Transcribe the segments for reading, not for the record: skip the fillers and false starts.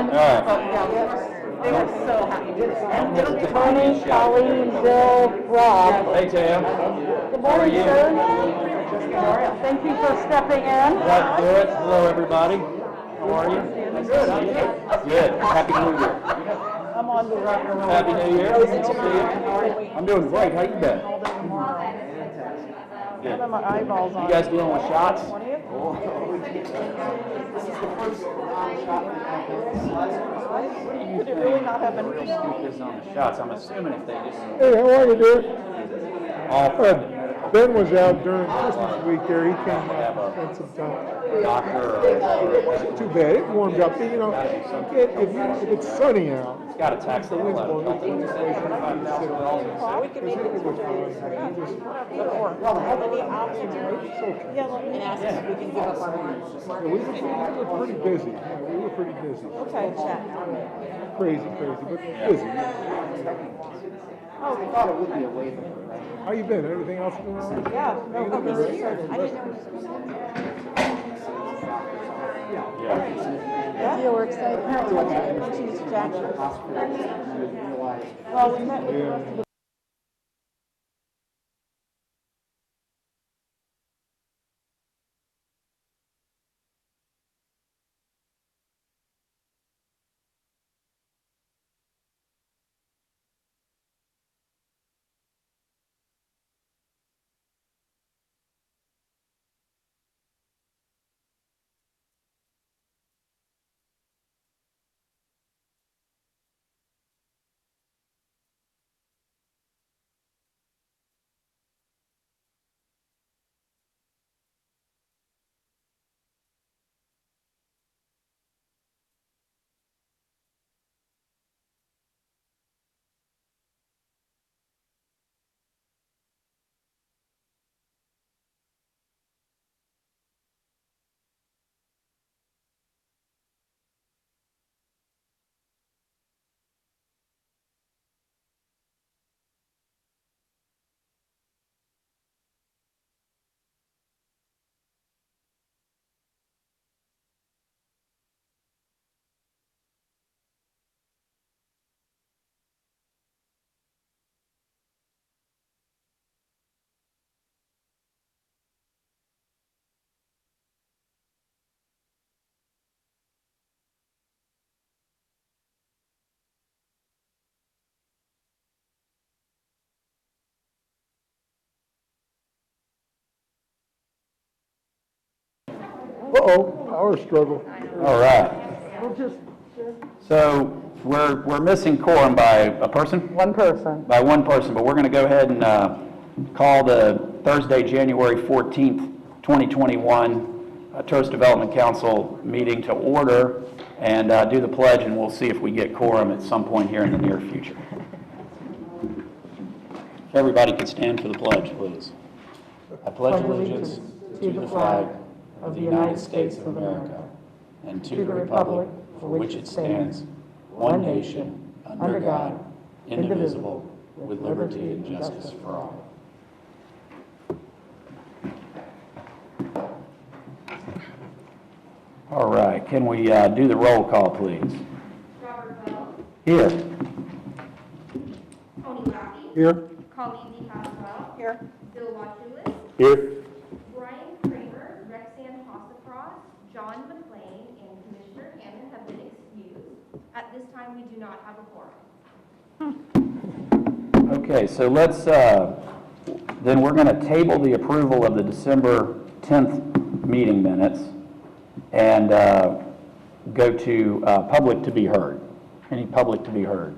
right. They were so happy. Tony, Colleen, Bill, Rob. Hey, Tam. Good morning, sir. Thank you for stepping in. Glad to do it. Hello, everybody. How are you? Nice to see you. Good. Happy New Year. I'm on the rock and roll. Happy New Year. Good to see you. I'm doing great. How you been? Good. My eyeballs on. You guys dealing with shots? Oh. Could it really not have been? Real scoop is on the shots. I'm assuming if they just. Hey, how are you, dude? All Ben was out during Christmas week there. He came out, spent some time. doctor or Wasn't too bad. It warmed up. You know, if it's sunny out, it's got a tax the on wind's it. blowing. It's a place you can sit around. We can make it It was fine. Just, and ask if we can give up our we were pretty busy. Yeah, we were pretty busy. Okay. Crazy, but busy. Oh, How you been? Everything else going on? yeah. No, I didn't know Yeah, we're excited. She's Jackson. Well, we met with the rest of the Power struggle. All right. So we're missing quorum by a person? one person. By one person, but we're going to go ahead and call the Thursday, January 14th, 2021 Tourist Development Council meeting to order and do the pledge, and we'll see if we get quorum at some point here in the near future. If everybody could stand for the pledge, please. I pledge allegiance to the flag of the United States of America and to the republic for which it stands, one nation, under God, indivisible, with liberty and justice for all. All right, can we do the roll call, please? Robert Bell. Here. Tony Lackey. Here? Colleen DeCastro. Here. Bill Wachowicz. Here. Brian Kramer, Rexanne Hossafrost, John McLean, and Commissioner Hammond have been excused. At this time, we do not have a quorum. Okay, so let's, then we're going to table the approval of the December 10th meeting minutes and go to public to be heard. Any public to be heard?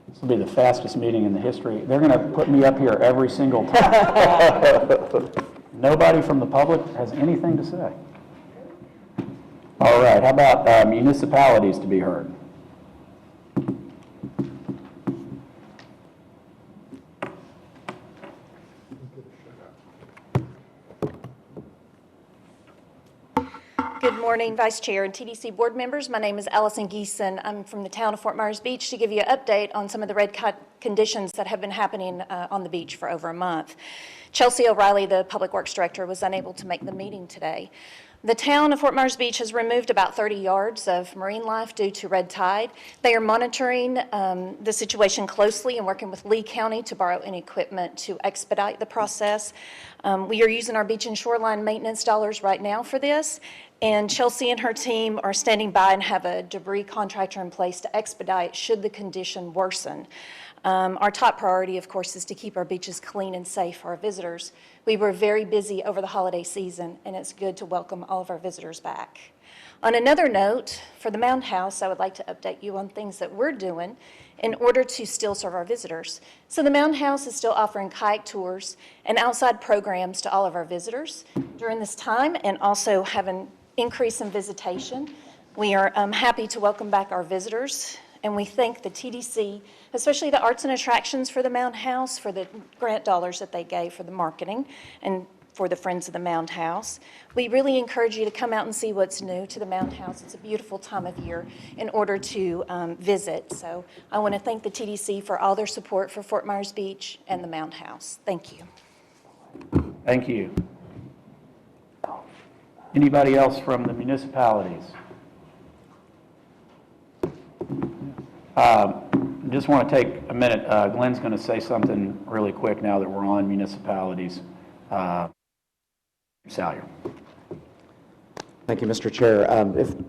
This will be the fastest meeting in the history. They're going to put me up here every single time. Nobody from the public has anything to say. All right, how about municipalities to be heard? Good morning, Vice Chair and TDC board members. My name is Allison Geeson. I'm from the town of Fort Myers Beach to give you an update on some of the red conditions that have been happening on the beach for over a month. Chelsea O'Reilly, the Public Works Director, was unable to make the meeting today. The town of Fort Myers Beach has removed about 30 yards of marine life due to red tide. They are monitoring the situation closely and working with Lee County to borrow any equipment to expedite the process. We are using our beach and shoreline maintenance dollars right now for this, and Chelsea and her team are standing by and have a debris contractor in place to expedite should the condition worsen. Our top priority, of course, is to keep our beaches clean and safe for our visitors. We were very busy over the holiday season, and it's good to welcome all of our visitors back. On another note, for the Mound House, I would like to update you on things that we're doing in order to still serve our visitors. So the Mound House is still offering kayak tours and outside programs to all of our visitors during this time, and also have an increase in visitation. We are happy to welcome back our visitors, and we thank the TDC, especially the Arts and Attractions for the Mound House, for the grant dollars that they gave for the marketing and for the Friends of the Mound House. We really encourage you to come out and see what's new to the Mound House. It's a beautiful time of year in order to visit. So I want to thank the TDC for all their support for Fort Myers Beach and the Mound House. Thank you. Thank you. Anybody else from the municipalities? Just want to take a minute. Glenn's going to say something really quick now that we're on municipalities. Salyer. Thank you, Mr. Chair.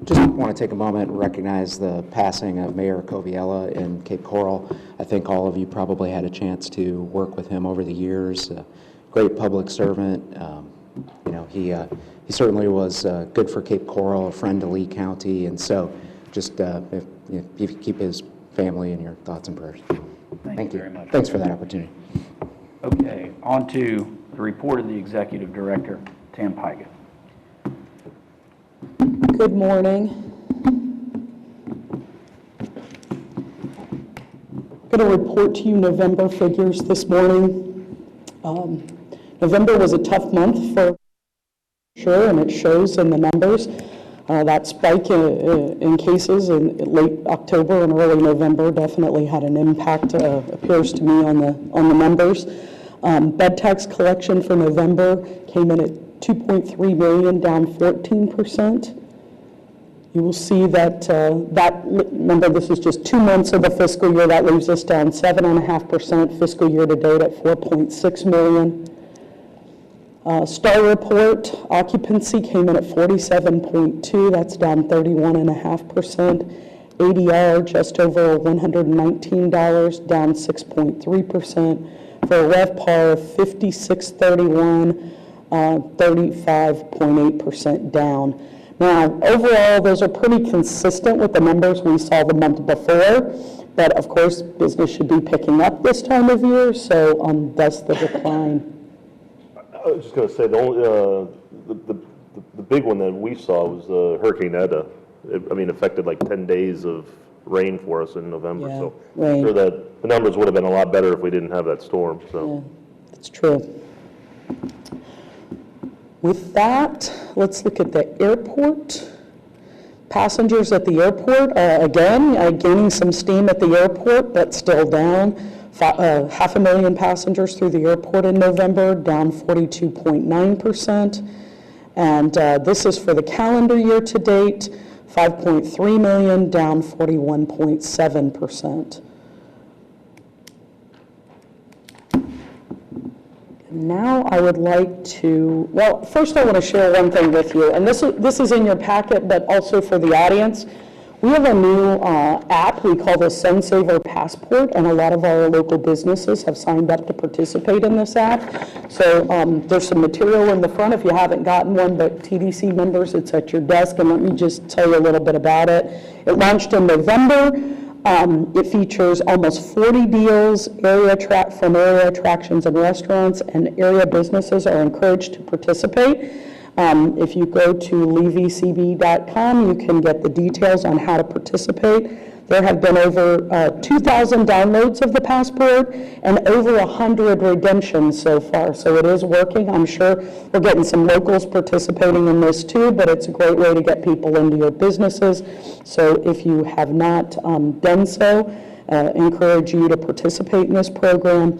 Just want to take a moment and recognize the passing of Mayor Coviella in Cape Coral. I think all of you probably had a chance to work with him over the years. Great public servant. He certainly was good for Cape Coral, a friend to Lee County, and so just if you keep his family in your thoughts and prayers. Thank you very much. Thanks for that opportunity. Okay, on to the report of the Executive Director, Tam Pygott. Good morning. I'm going to report to you November figures this morning. November was a tough month for sure, and it shows in the numbers. That spike in cases in late October and early November definitely had an impact, appears to me, on the numbers. Bed tax collection for November came in at $2.3 million, down 14%. You will see that, remember, this is just 2 months of the fiscal year. That leaves us down 7.5% fiscal year to date at $4.6 million. Star report occupancy came in at 47.2. That's down 31.5%. ADR just over $119, down 6.3%. For a RevPAR of 5631, 35.8% down. Now, overall, those are pretty consistent with the numbers we saw the month before, but of course, business should be picking up this time of year, so thus the decline. I was just going to say, the big one that we saw was Hurricane Eta. It affected like 10 days of rain for us in November. Yeah, so right. I'm sure that the numbers would have been a lot better if we didn't have that storm. So Yeah, that's true. With that, let's look at the airport. Passengers at the airport, again, gaining some steam at the airport, but still down. 500,000 passengers through the airport in November, down 42.9%. And this is for the calendar year to date, 5.3 million, down 41.7%. Now I would like to, well, first I want to share one thing with you, and this is in your packet, but also for the audience. We have a new app we call the SunSaver Passport, and a lot of our local businesses have signed up to participate in this app. So there's some material in the front if you haven't gotten one, but TDC members, it's at your desk, and let me just tell you a little bit about it. It launched in November. It features almost 40 deals from area attractions and restaurants, and area businesses are encouraged to participate. If you go to levcb.com, you can get the details on how to participate. There have been over 2,000 downloads of the Passport and over 100 redemptions so far. So it is working. I'm sure we're getting some locals participating in this too, but it's a great way to get people into your businesses. So if you have not done so, encourage you to participate in this program.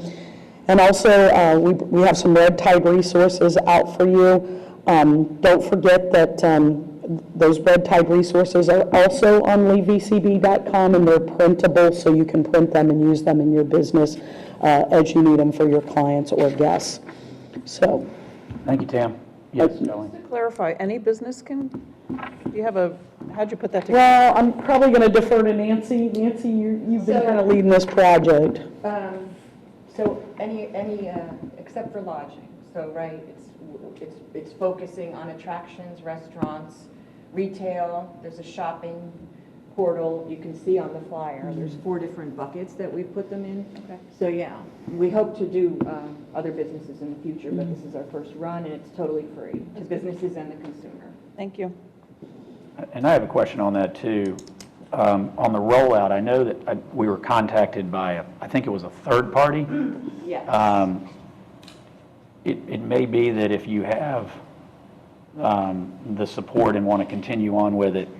And also, we have some Red Tide resources out for you. Don't forget that those Red Tide resources are also on leavvcb.com, and they're printable, so you can print them and use them in your business as you need them for your clients or guests. So, Thank you, Tam. Yes, Shelley. To clarify, any business can, do you have a, how'd you put that together? well, I'm probably going to defer to Nancy. Nancy, you've been kind of leading this project. So any, except for lodging, so, right, it's focusing on attractions, restaurants, retail, there's a shopping portal, you can see on the flyer, there's 4 different buckets that we've put them in. Okay. So, yeah, we hope to do other businesses in the future, but this is our first run, and it's totally free to businesses and the consumer. Thank you. And I have a question on that too. On the rollout, I know that we were contacted by, I think it was a third party. Yes. It may be that if you have the support and want to continue on with it,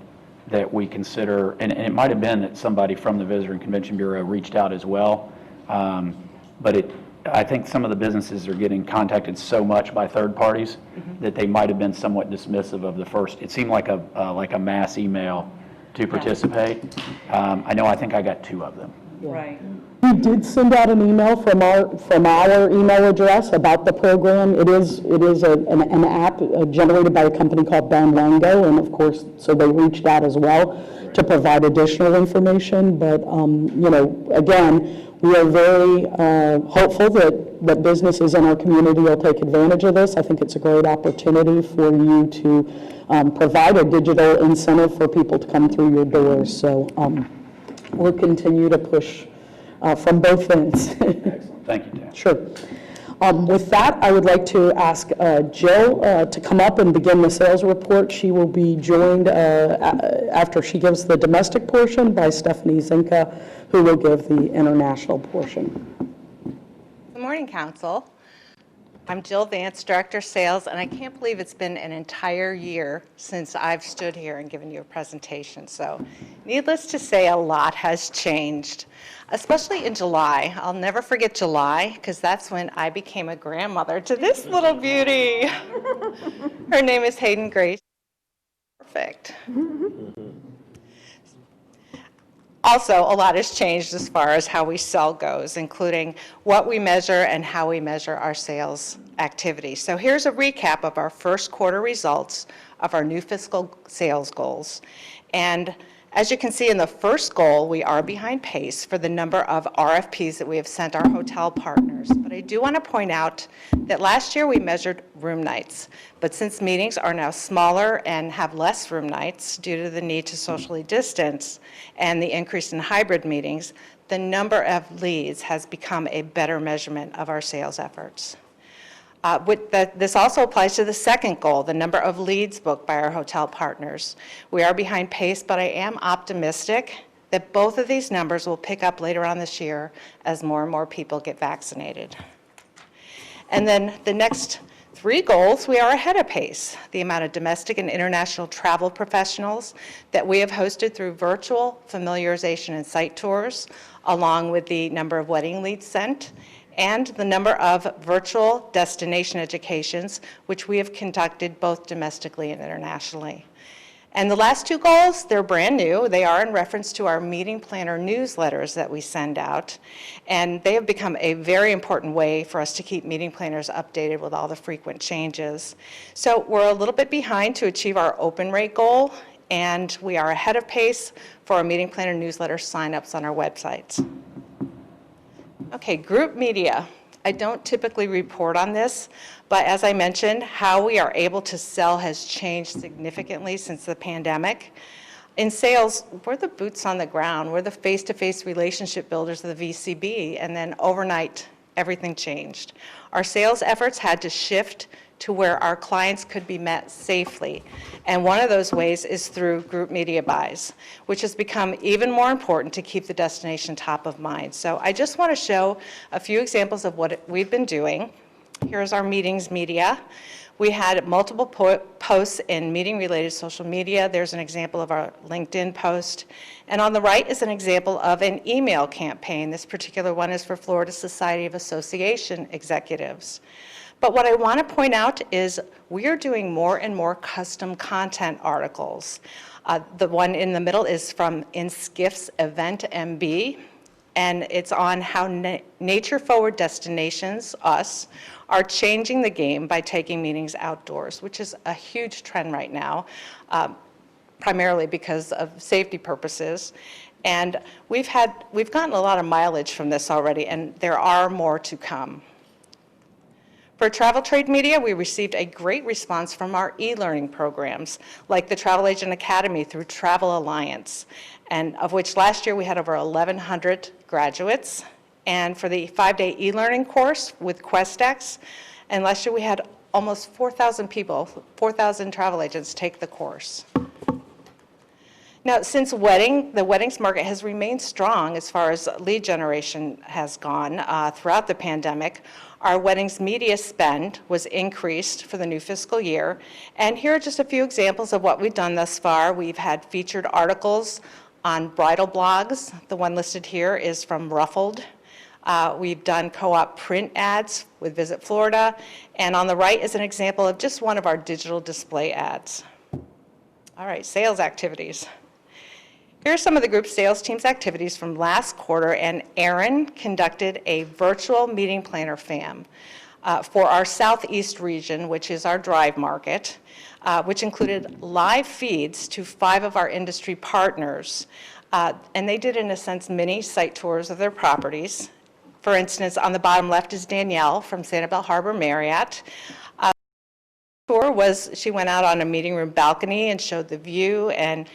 that we consider, and it might have been that somebody from the Visitor and Convention Bureau reached out as well, but I think some of the businesses are getting contacted so much by third parties that they might have been somewhat dismissive of the first. It seemed like a mass email to participate. I think I got 2 of them. Right. We did send out an email from our email address about the program. It is an app generated by a company called Banlango, and of course, so they reached out as well to provide additional information. But again, we are very hopeful that businesses in our community will take advantage of this. I think it's a great opportunity for you to provide a digital incentive for people to come through your doors. So we'll continue to push from both ends. Excellent. Thank you, Tam. Sure. With that, I would like to ask Jill to come up and begin the sales report. She will be joined after she gives the domestic portion by Stephanie Zinka, who will give the international portion. Good morning, Council. I'm Jill Vance, Director of Sales, and I can't believe it's been an entire year since I've stood here and given you a presentation. So needless to say, a lot has changed, especially in July. I'll never forget July, because that's when I became a grandmother to this little beauty. Her name is Hayden Grace. Perfect. Also, a lot has changed as far as how we sell goes, including what we measure and how we measure our sales activity. So here's a recap of our first quarter results of our new fiscal sales goals. And as you can see in the first goal, we are behind pace for the number of RFPs that we have sent our hotel partners. But I do want to point out that last year we measured room nights. But since meetings are now smaller and have less room nights due to the need to socially distance and the increase in hybrid meetings, the number of leads has become a better measurement of our sales efforts. This also applies to the second goal, the number of leads booked by our hotel partners. We are behind pace, but I am optimistic that both of these numbers will pick up later on this year as more and more people get vaccinated. And then the next 3 goals, we are ahead of pace. The amount of domestic and international travel professionals that we have hosted through virtual familiarization and site tours, along with the number of wedding leads sent, and the number of virtual destination educations, which we have conducted both domestically and internationally. And the last 2 goals, they're brand new. They are in reference to our meeting planner newsletters that we send out. And they have become a very important way for us to keep meeting planners updated with all the frequent changes. So we're a little bit behind to achieve our open rate goal, and we are ahead of pace for our meeting planner newsletter signups on our websites. Okay, group media. I don't typically report on this, but as I mentioned, how we are able to sell has changed significantly since the pandemic. In sales, we're the boots on the ground. We're the face-to-face relationship builders of the VCB, and then overnight, everything changed. Our sales efforts had to shift to where our clients could be met safely. And one of those ways is through group media buys, which has become even more important to keep the destination top of mind. So I just want to show a few examples of what we've been doing. Here's our meetings media. We had multiple posts in meeting-related social media. There's an example of our LinkedIn post. And on the right is an example of an email campaign. This particular one is for Florida Society of Association executives. But what I want to point out is we are doing more and more custom content articles. The one in the middle is from In Skiff's Event MB, and it's on how nature-forward destinations, us, are changing the game by taking meetings outdoors, which is a huge trend right now, primarily because of safety purposes. And we've gotten a lot of mileage from this already, and there are more to come. For travel trade media, we received a great response from our e-learning programs, like the Travel Agent Academy through Travel Alliance, and of which last year we had over 1,100 graduates. And for the 5-day e-learning course with QuestX, and last year we had almost 4,000 people, 4,000 travel agents take the course. Now, since the weddings market has remained strong as far as lead generation has gone throughout the pandemic, our weddings media spend was increased for the new fiscal year. And here are just a few examples of what we've done thus far. We've had featured articles on bridal blogs. The one listed here is from Ruffled. We've done co-op print ads with Visit Florida. And on the right is an example of just one of our digital display ads. All right, sales activities. Here are some of the group sales team's activities from last quarter, and Erin conducted a virtual meeting planner FAM for our Southeast region, which is our drive market, which included live feeds to 5 of our industry partners. And they did, in a sense, mini site tours of their properties. For instance, on the bottom left is Danielle from Sanibel Harbor Marriott. Tour was, she went out on a meeting room balcony and showed the view, and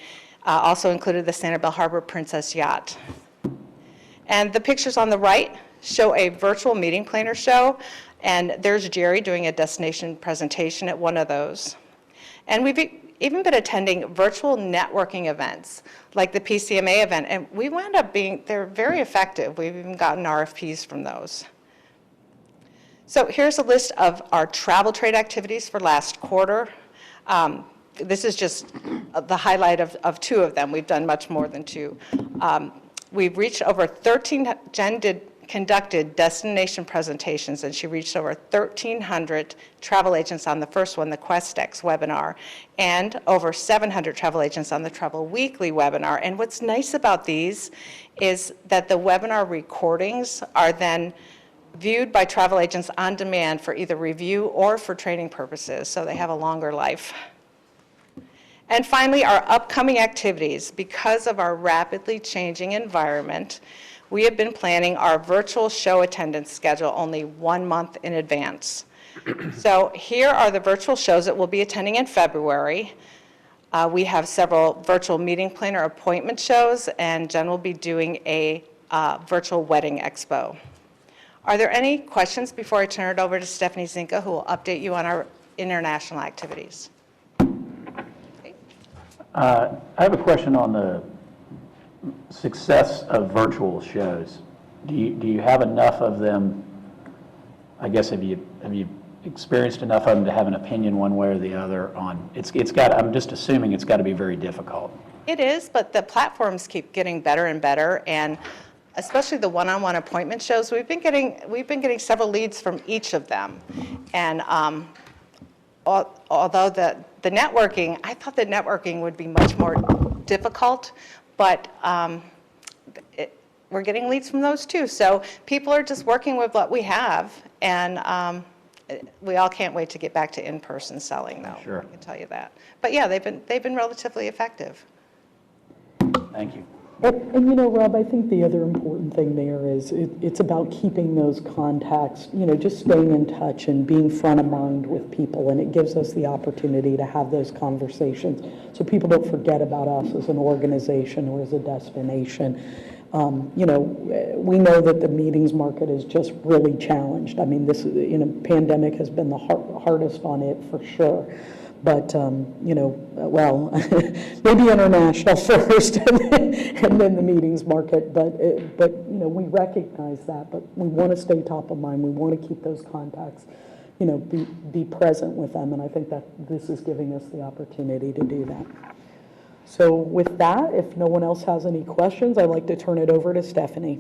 also included the Sanibel Harbor Princess Yacht. And the pictures on the right show a virtual meeting planner show, and there's Jerry doing a destination presentation at one of those. And we've even been attending virtual networking events, like the PCMA event, and we wound up they're very effective. We've even gotten RFPs from those. So here's a list of our travel trade activities for last quarter. This is just the highlight of 2 of them. We've done much more than 2. We've reached over 13, Jen conducted destination presentations, and she reached over 1,300 travel agents on the first one, the QuestX webinar, and over 700 travel agents on the Travel Weekly webinar. And what's nice about these is that the webinar recordings are then viewed by travel agents on demand for either review or for training purposes, so they have a longer life. And finally, our upcoming activities. Because of our rapidly changing environment, we have been planning our virtual show attendance schedule only 1 month in advance. So here are the virtual shows that we'll be attending in February. We have several virtual meeting planner appointment shows, and Jen will be doing a virtual wedding expo. Are there any questions before I turn it over to Stephanie Zinka, who will update you on our international activities? I have a question on the success of virtual shows. Do you have enough of them? I guess have you experienced enough of them to have an opinion one way or the other on? It's got. I'm just assuming it's got to be very difficult. It is, but the platforms keep getting better and better, and especially the one-on-one appointment shows. We've been getting several leads from each of them, and although the networking, I thought the networking would be much more difficult, but we're getting leads from those too. So people are just working with what we have, and we all can't wait to get back to in-person selling, though. Sure. I can tell you that. But yeah, they've been relatively effective. Thank you. And you know, Rob, I think the other important thing there is it's about keeping those contacts, you know, just staying in touch and being front of mind with people, and it gives us the opportunity to have those conversations so people don't forget about us as an organization or as a destination. You know, we know that the meetings market is just really challenged. I mean, this, you know, pandemic has been the hardest on it for sure. But, you know, well, maybe international first and then the meetings market. But you know, we recognize that, but we want to stay top of mind. We want to keep those contacts, you know, be present with them. And I think that this is giving us the opportunity to do that. So with that, if no one else has any questions, I'd like to turn it over to Stephanie.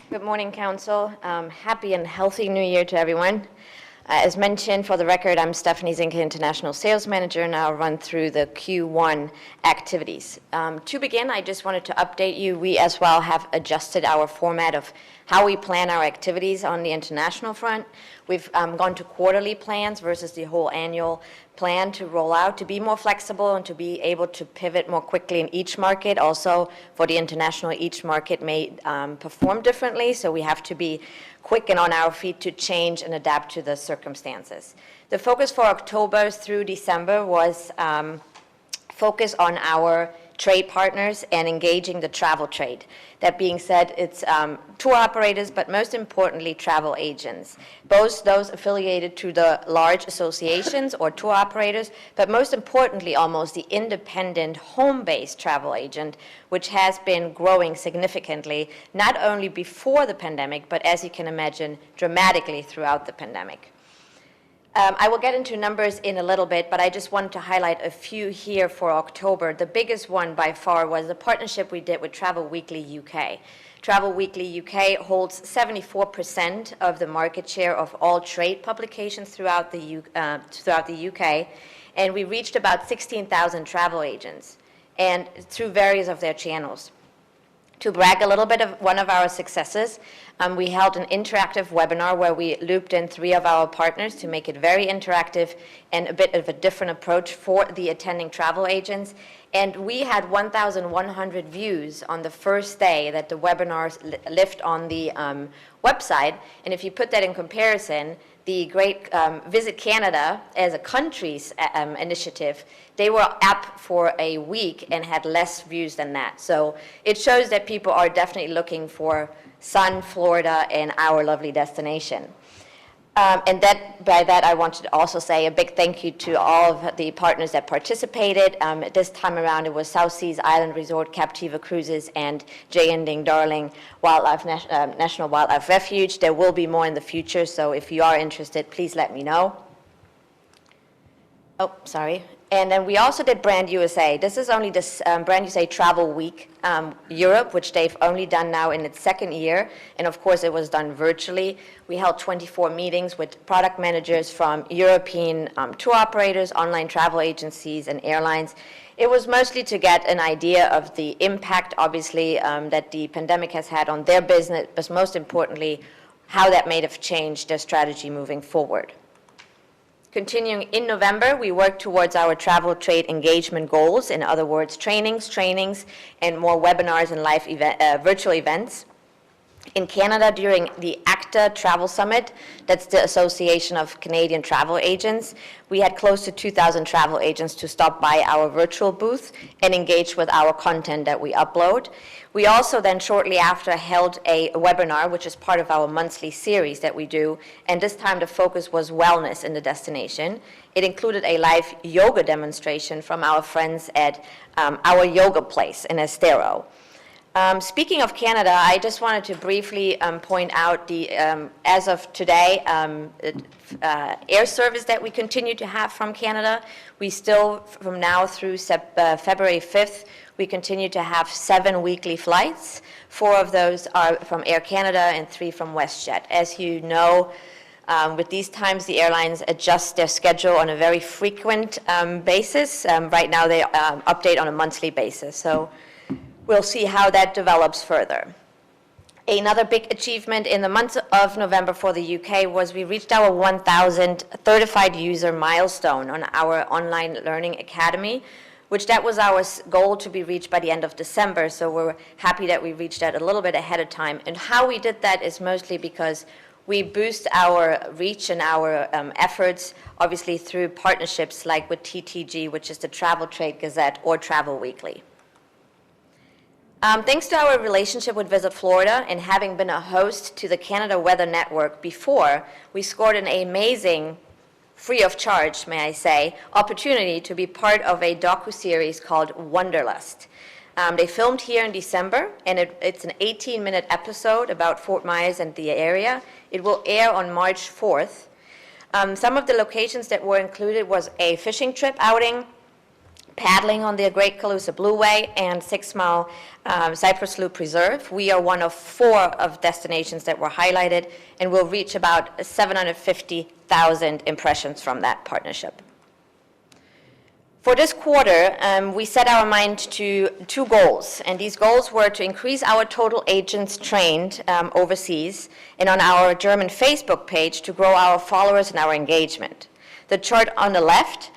Good morning, Council. Happy and healthy New Year to everyone. As mentioned, for the record, I'm Stephanie Zinke, International Sales Manager, and I'll run through the Q1 activities. To begin, I just wanted to update you. We as well have adjusted our format of how we plan our activities on the international front. We've gone to quarterly plans versus the whole annual plan to roll out, to be more flexible and to be able to pivot more quickly in each market. Also, for the international, each market may perform differently, so we have to be quick and on our feet to change and adapt to the circumstances. The focus for October through December was focus on our trade partners and engaging the travel trade. That being said, it's tour operators, but most importantly, travel agents. Both those affiliated to the large associations or tour operators, but most importantly, almost the independent home-based travel agent, which has been growing significantly, not only before the pandemic, but as you can imagine, dramatically throughout the pandemic. I will get into numbers in a little bit, but I just wanted to highlight a few here for October. The biggest one by far was the partnership we did with Travel Weekly UK. Travel Weekly UK holds 74% of the market share of all trade publications throughout the UK, and we reached about 16,000 travel agents, and through various of their channels. To brag a little bit of one of our successes, we held an interactive webinar where we looped in 3 of our partners to make it very interactive and a bit of a different approach for the attending travel agents. And we had 1,100 views on the first day that the webinars lived on the website. And if you put that in comparison, the great Visit Canada as a country's initiative, they were up for a week and had less views than that. So it shows that people are definitely looking for sun, Florida, and our lovely destination. And by that, I wanted to also say a big thank you to all of the partners that participated. This time around, it was South Seas Island Resort, Captiva Cruises, and J. Ending Darling National Wildlife Refuge. There will be more in the future, so if you are interested, please let me know. Oh, sorry. And then we also did Brand USA. This is only this Brand USA Travel Week Europe, which they've only done now in its second year. And of course, it was done virtually. We held 24 meetings with product managers from European tour operators, online travel agencies, and airlines. It was mostly to get an idea of the impact, obviously, that the pandemic has had on their business, but most importantly, how that may have changed their strategy moving forward. Continuing in November, we worked towards our travel trade engagement goals. In other words, trainings, and more webinars and live virtual events. In Canada, during the ACTA Travel Summit, that's the Association of Canadian Travel Agents, we had close to 2,000 travel agents to stop by our virtual booth and engage with our content that we upload. We also then shortly after held a webinar, which is part of our monthly series that we do, and this time the focus was wellness in the destination. It included a live yoga demonstration from our friends at our yoga place in Estero. Speaking of Canada, I just wanted to briefly point out the, as of today, air service that we continue to have from Canada. We still, from now through February 5th, we continue to have 7 weekly flights. 4 of those are from Air Canada and 3 from WestJet. As you know, with these times, the airlines adjust their schedule on a very frequent basis. Right now, they update on a monthly basis. So we'll see how that develops further. Another big achievement in the month of November for the UK was we reached our 1,000 certified user milestone on our online learning academy, which that was our goal to be reached by the end of December. So we're happy that we reached that a little bit ahead of time. And how we did that is mostly because we boost our reach and our efforts, obviously through partnerships like with TTG, which is the Travel Trade Gazette, or Travel Weekly. Thanks to our relationship with Visit Florida and having been a host to the Canada Weather Network before, we scored an amazing, free of charge, may I say, opportunity to be part of a docuseries called Wanderlust. They filmed here in December, and it's an 18-minute episode about Fort Myers and the area. It will air on March 4th. Some of the locations that were included was a fishing trip outing, paddling on the Great Calusa Blueway, and 6 Mile Cypress Loop Preserve. We are one of 4 of destinations that were highlighted, and we'll reach about 750,000 impressions from that partnership. For this quarter, we set our mind to 2 goals, and these goals were to increase our total agents trained overseas, and on our German Facebook page to grow our followers and our engagement. The chart on the left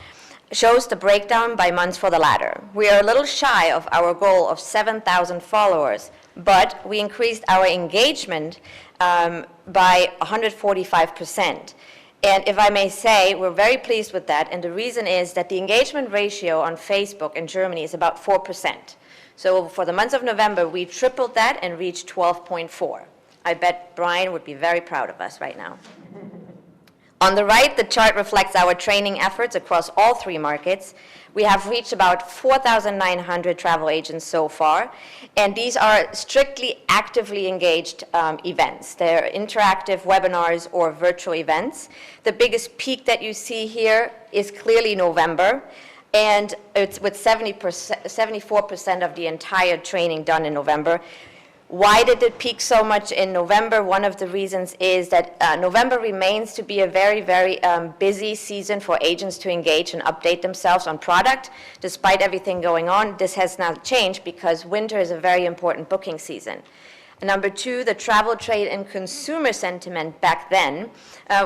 shows the breakdown by months for the latter. We are a little shy of our goal of 7,000 followers, but we increased our engagement by 145%. And if I may say, we're very pleased with that, and the reason is that the engagement ratio on Facebook in Germany is about 4%. So for the month of November, we tripled that and reached 12.4. I bet Brian would be very proud of us right now. On the right, the chart reflects our training efforts across all 3 markets. We have reached about 4,900 travel agents so far, and these are strictly actively engaged events. They're interactive webinars or virtual events. The biggest peak that you see here is clearly November, and it's with 74% of the entire training done in November. Why did it peak so much in November? One of the reasons is that November remains to be a very, very busy season for agents to engage and update themselves on product. Despite everything going on, this has now changed because winter is a very important booking season. And number 2, the travel trade and consumer sentiment back then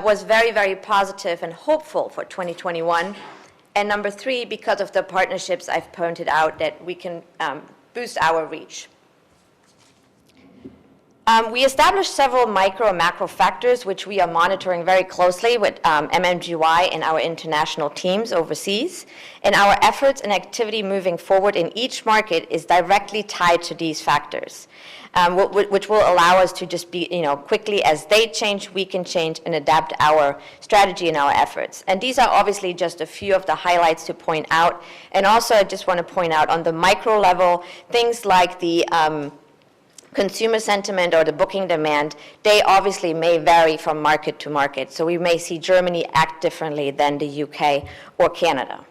was very, very positive and hopeful for 2021. And number 3, because of the partnerships I've pointed out, that we can boost our reach. We established several micro and macro factors which we are monitoring very closely with MMGY and our international teams overseas. And our efforts and activity moving forward in each market is directly tied to these factors, which will allow us to just be, quickly as they change, we can change and adapt our strategy and our efforts. And these are obviously just a few of the highlights to point out. And also I just want to point out on the micro level, things like the consumer sentiment or the booking demand, they obviously may vary from market to market. So we may see Germany act differently than the UK or Canada.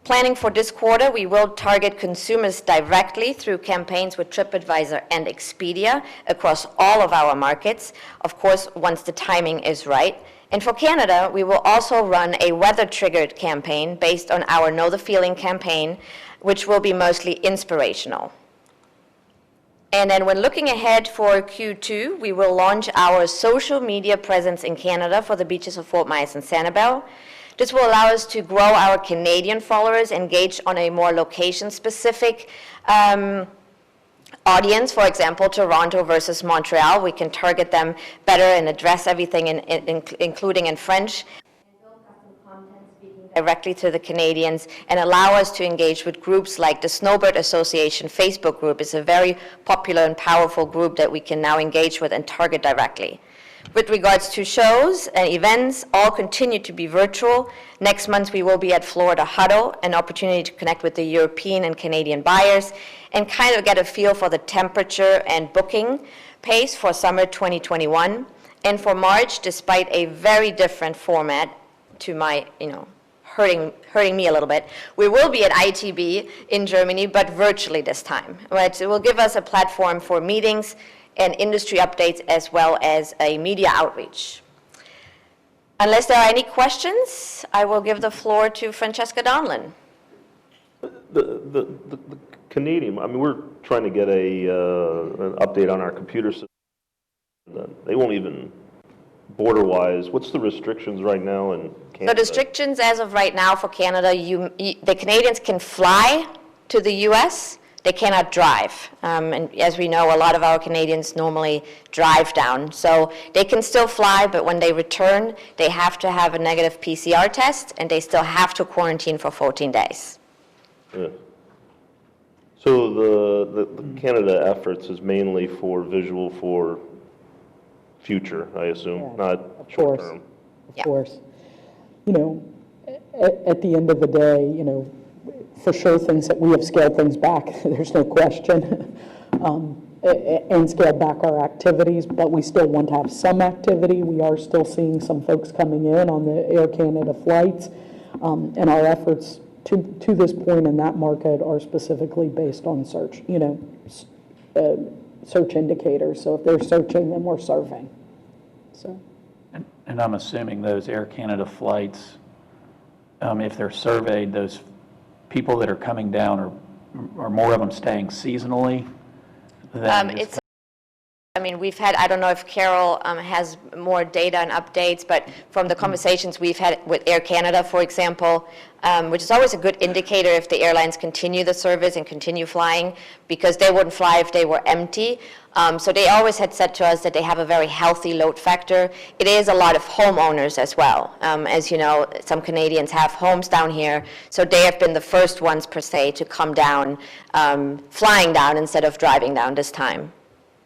Planning for this quarter, we will target consumers directly through campaigns with TripAdvisor and Expedia across all of our markets, of course, once the timing is right. And for Canada, we will also run a weather-triggered campaign based on our Know the Feeling campaign, which will be mostly inspirational. And then when looking ahead for Q2, we will launch our social media presence in Canada for the beaches of Fort Myers and Sanibel. This will allow us to grow our Canadian followers, engage on a more location-specific audience. For example, Toronto versus Montreal, we can target them better and address everything, including in French. Directly to the Canadians and allow us to engage with groups like the Snowbird Association Facebook group. Is a very popular and powerful group that we can now engage with and target directly. With regards to shows and events, all continue to be virtual. Next month we will be at Florida Huddle, an opportunity to connect with the European and Canadian buyers and kind of get a feel for the temperature and booking pace for summer 2021. And for March, despite a very different format to my, hurting me a little bit. We will be at ITB in Germany, but virtually this time. Right? It will give us a platform for meetings and industry updates as well as a media outreach. Unless there are any questions, I will give the floor to Francesca Donlin. The Canadian, we're trying to get an update on our computer system. They won't even, border-wise, what's the restrictions right now in Canada? The restrictions as of right now for Canada, the Canadians can fly to the U.S., they cannot drive. And as we know, a lot of our Canadians normally drive down. So they can still fly, but when they return, they have to have a negative PCR test, and they still have to quarantine for 14 days. Yeah. So the Canada efforts is mainly for visual for future, I assume, not short term. Of course. At the end of the day, for sure things that we have scaled things back, there's no question, and scaled back our activities, but we still want to have some activity. We are still seeing some folks coming in on the Air Canada flights, and our efforts to this point in that market are specifically based on search, search indicators. So if they're searching, then we're serving. So. And I'm assuming those Air Canada flights, if they're surveyed, those people that are coming down are more of them staying seasonally than We've had, I don't know if Carol has more data and updates, but from the conversations we've had with Air Canada, for example, which is always a good indicator if the airlines continue the service and continue flying, because they wouldn't fly if they were empty. So they always had said to us that they have a very healthy load factor. It is a lot of homeowners as well. As you know, some Canadians have homes down here, so they have been the first ones per se to come down, flying down instead of driving down this time.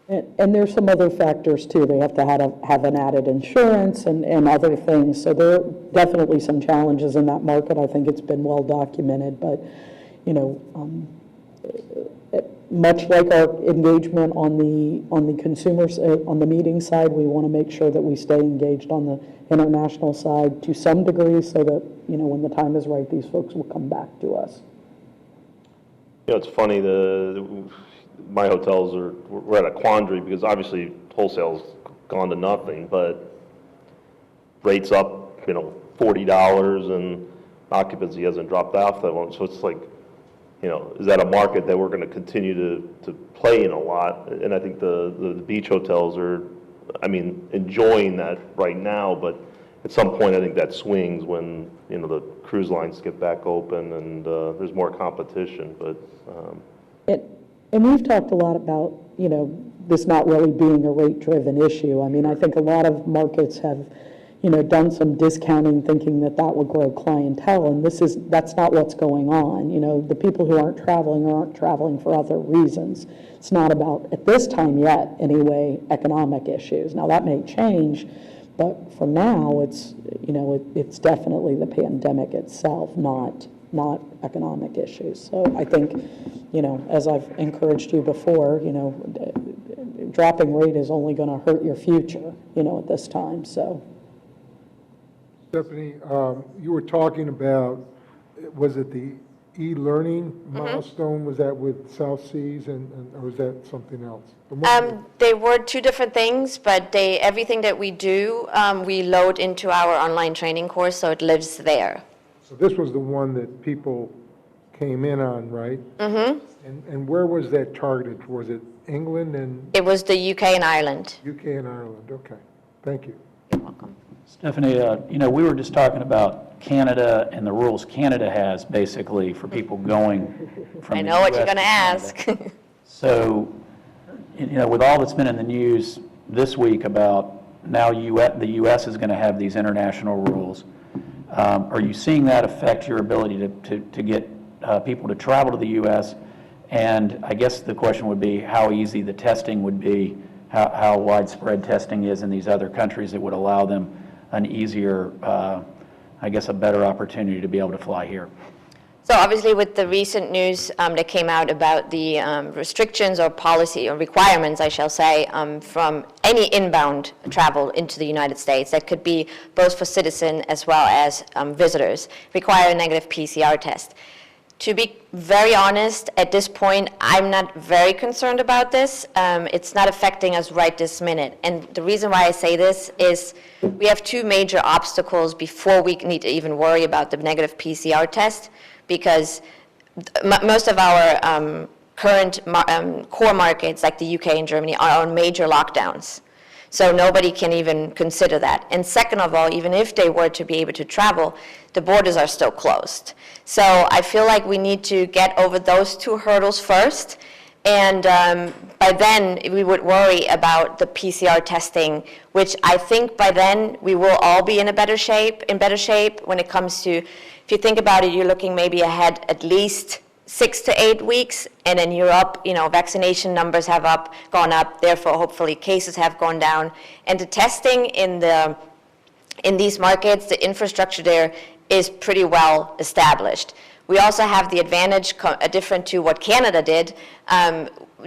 And there's some other factors too. They have to have an added insurance and other things. So there are definitely some challenges in that market. I think it's been well documented, but much like our engagement on the consumers on the meeting side, we want to make sure that we stay engaged on the international side to some degree, so that when the time is right, these folks will come back to us. It's funny, my hotels we're at a quandary because obviously wholesale's gone to nothing, but rates up, $40 and occupancy hasn't dropped off that one. So it's like, is that a market that we're going to continue to play in a lot? And I think the beach hotels are, enjoying that right now, but at some point I think that swings when, the cruise lines get back open and there's more competition, but. And we've talked a lot about, this not really being a rate-driven issue. I think a lot of markets have, done some discounting thinking that would grow clientele, and that's not what's going on. The people who aren't traveling for other reasons. It's not about, at this time yet, anyway, economic issues. Now, that may change, but for now, it's, it's definitely the pandemic itself, not economic issues. So I think, as I've encouraged you before, dropping rate is only going to hurt your future, at this time. So, Stephanie, you were talking about, was it the e-learning milestone? Was that with South Seas, or was that something else? They were two different things, but everything that we do, we load into our online training course, so it lives there. So this was the one that people came in on, right? Mm-hmm. And where was that targeted? Was it England and? It was the UK and Ireland. UK and Ireland, okay. Thank you. You're welcome. Stephanie, we were just talking about Canada and the rules Canada has basically for people going from the US. I know what you're going to ask. So, with all that's been in the news this week about now the U.S. is going to have these international rules, are you seeing that affect your ability to get people to travel to the U.S.? And I guess the question would be how easy the testing would be, how widespread testing is in these other countries that would allow them an easier, a better opportunity to be able to fly here. So obviously with the recent news that came out about the restrictions or policy or requirements, I shall say, from any inbound travel into the United States, that could be both for citizen as well as visitors, require a negative PCR test. To be very honest, at this point, I'm not very concerned about this. It's not affecting us right this minute. And the reason why I say this is we have two major obstacles before we need to even worry about the negative PCR test, because most of our current core markets, like the UK and Germany, are on major lockdowns. So nobody can even consider that. And second of all, even if they were to be able to travel, the borders are still closed. So I feel like we need to get over those two hurdles first. And by then, we would worry about the PCR testing, which I think by then we will all be in better shape when it comes to, if you think about it, you're looking maybe ahead at least 6 to 8 weeks, and in Europe, vaccination numbers have gone up, therefore hopefully cases have gone down. And the testing in these markets, the infrastructure there is pretty well established. We also have the advantage, different to what Canada did,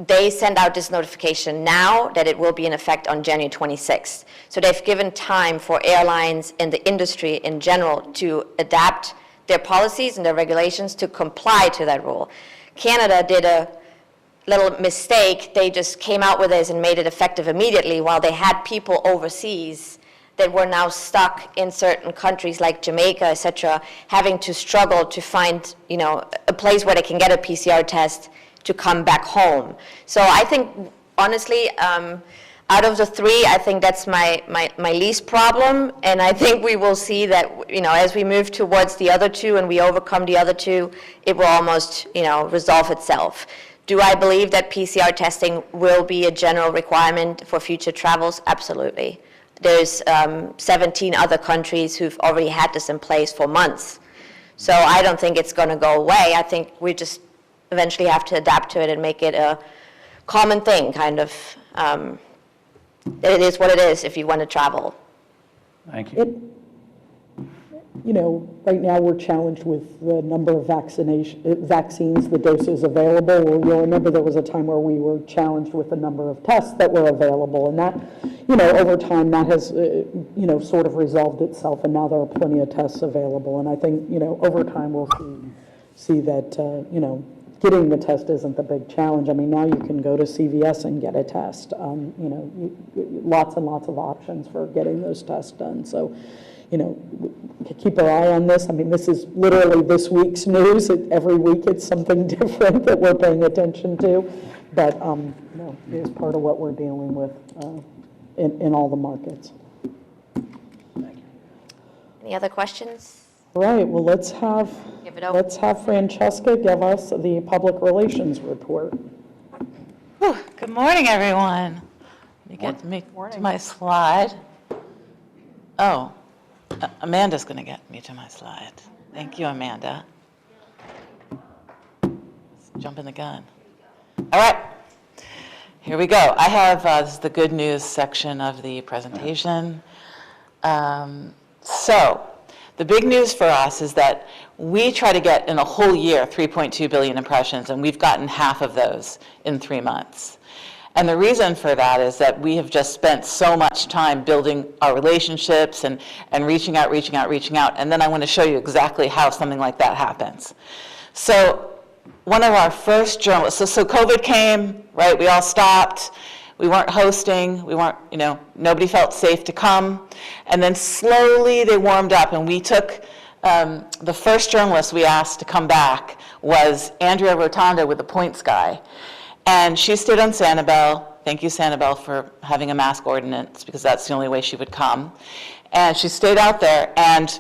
they send out this notification now that it will be in effect on January 26th. So they've given time for airlines and the industry in general to adapt their policies and their regulations to comply to that rule. Canada did a little mistake. They just came out with this and made it effective immediately, while they had people overseas that were now stuck in certain countries like Jamaica, et cetera, having to struggle to find, a place where they can get a PCR test to come back home. So I think, honestly, out of the three, I think that's my least problem, and I think we will see that, as we move towards the other two and we overcome the other two, it will almost, resolve itself. Do I believe that PCR testing will be a general requirement for future travels? Absolutely. There's 17 other countries who've already had this in place for months. So I don't think it's going to go away. I think we just eventually have to adapt to it and make it a common thing, kind of. It is what it is if you want to travel. Thank you. Right now we're challenged with the number of vaccines, the doses available. You'll remember there was a time where we were challenged with the number of tests that were available, and that, over time that has, sort of resolved itself, and now there are plenty of tests available. And I think, over time we'll see that, getting the test isn't the big challenge. I mean, now you can go to CVS and get a test. Lots and lots of options for getting those tests done. So, keep our eye on this. I mean, this is literally this week's news. Every week it's something different that we're paying attention to. But, it is part of what we're dealing with in all the markets. Any other questions? All right, well, let's have Francesca give us the public relations report. Whew, good morning, everyone. Let me get to my slide. Oh, Amanda's going to get me to my slide. Thank you, Amanda. Let's jump in the gun. All right, here we go. I have this is the good news section of the presentation. So the big news for us is that we try to get in a whole year 3.2 billion impressions, and we've gotten half of those in 3 months. And the reason for that is that we have just spent so much time building our relationships and reaching out. And then I want to show you exactly how something like that happens. So one of our first journalists, so COVID came, right? We all stopped. We weren't hosting. We weren't, nobody felt safe to come. And then slowly they warmed up, and we took, the first journalist we asked to come back was Andrea Rotondo with the Points Guy. And she stayed on Sanibel. Thank you, Sanibel, for having a mask ordinance, because that's the only way she would come. And she stayed out there, and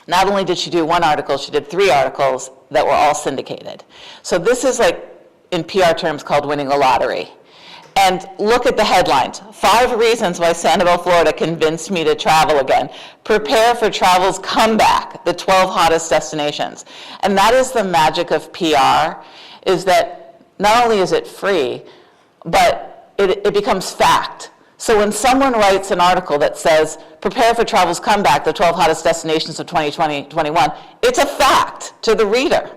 not only did she do one article, she did 3 articles that were all syndicated. So this is like, in PR terms, called winning a lottery. And look at the headlines. 5 reasons why Sanibel, Florida convinced me to travel again. Prepare for travel's comeback, the 12 hottest destinations. And that is the magic of PR, is that not only is it free, but it becomes fact. So when someone writes an article that says, prepare for travel's comeback, the 12 hottest destinations of 2020-21, it's a fact to the reader,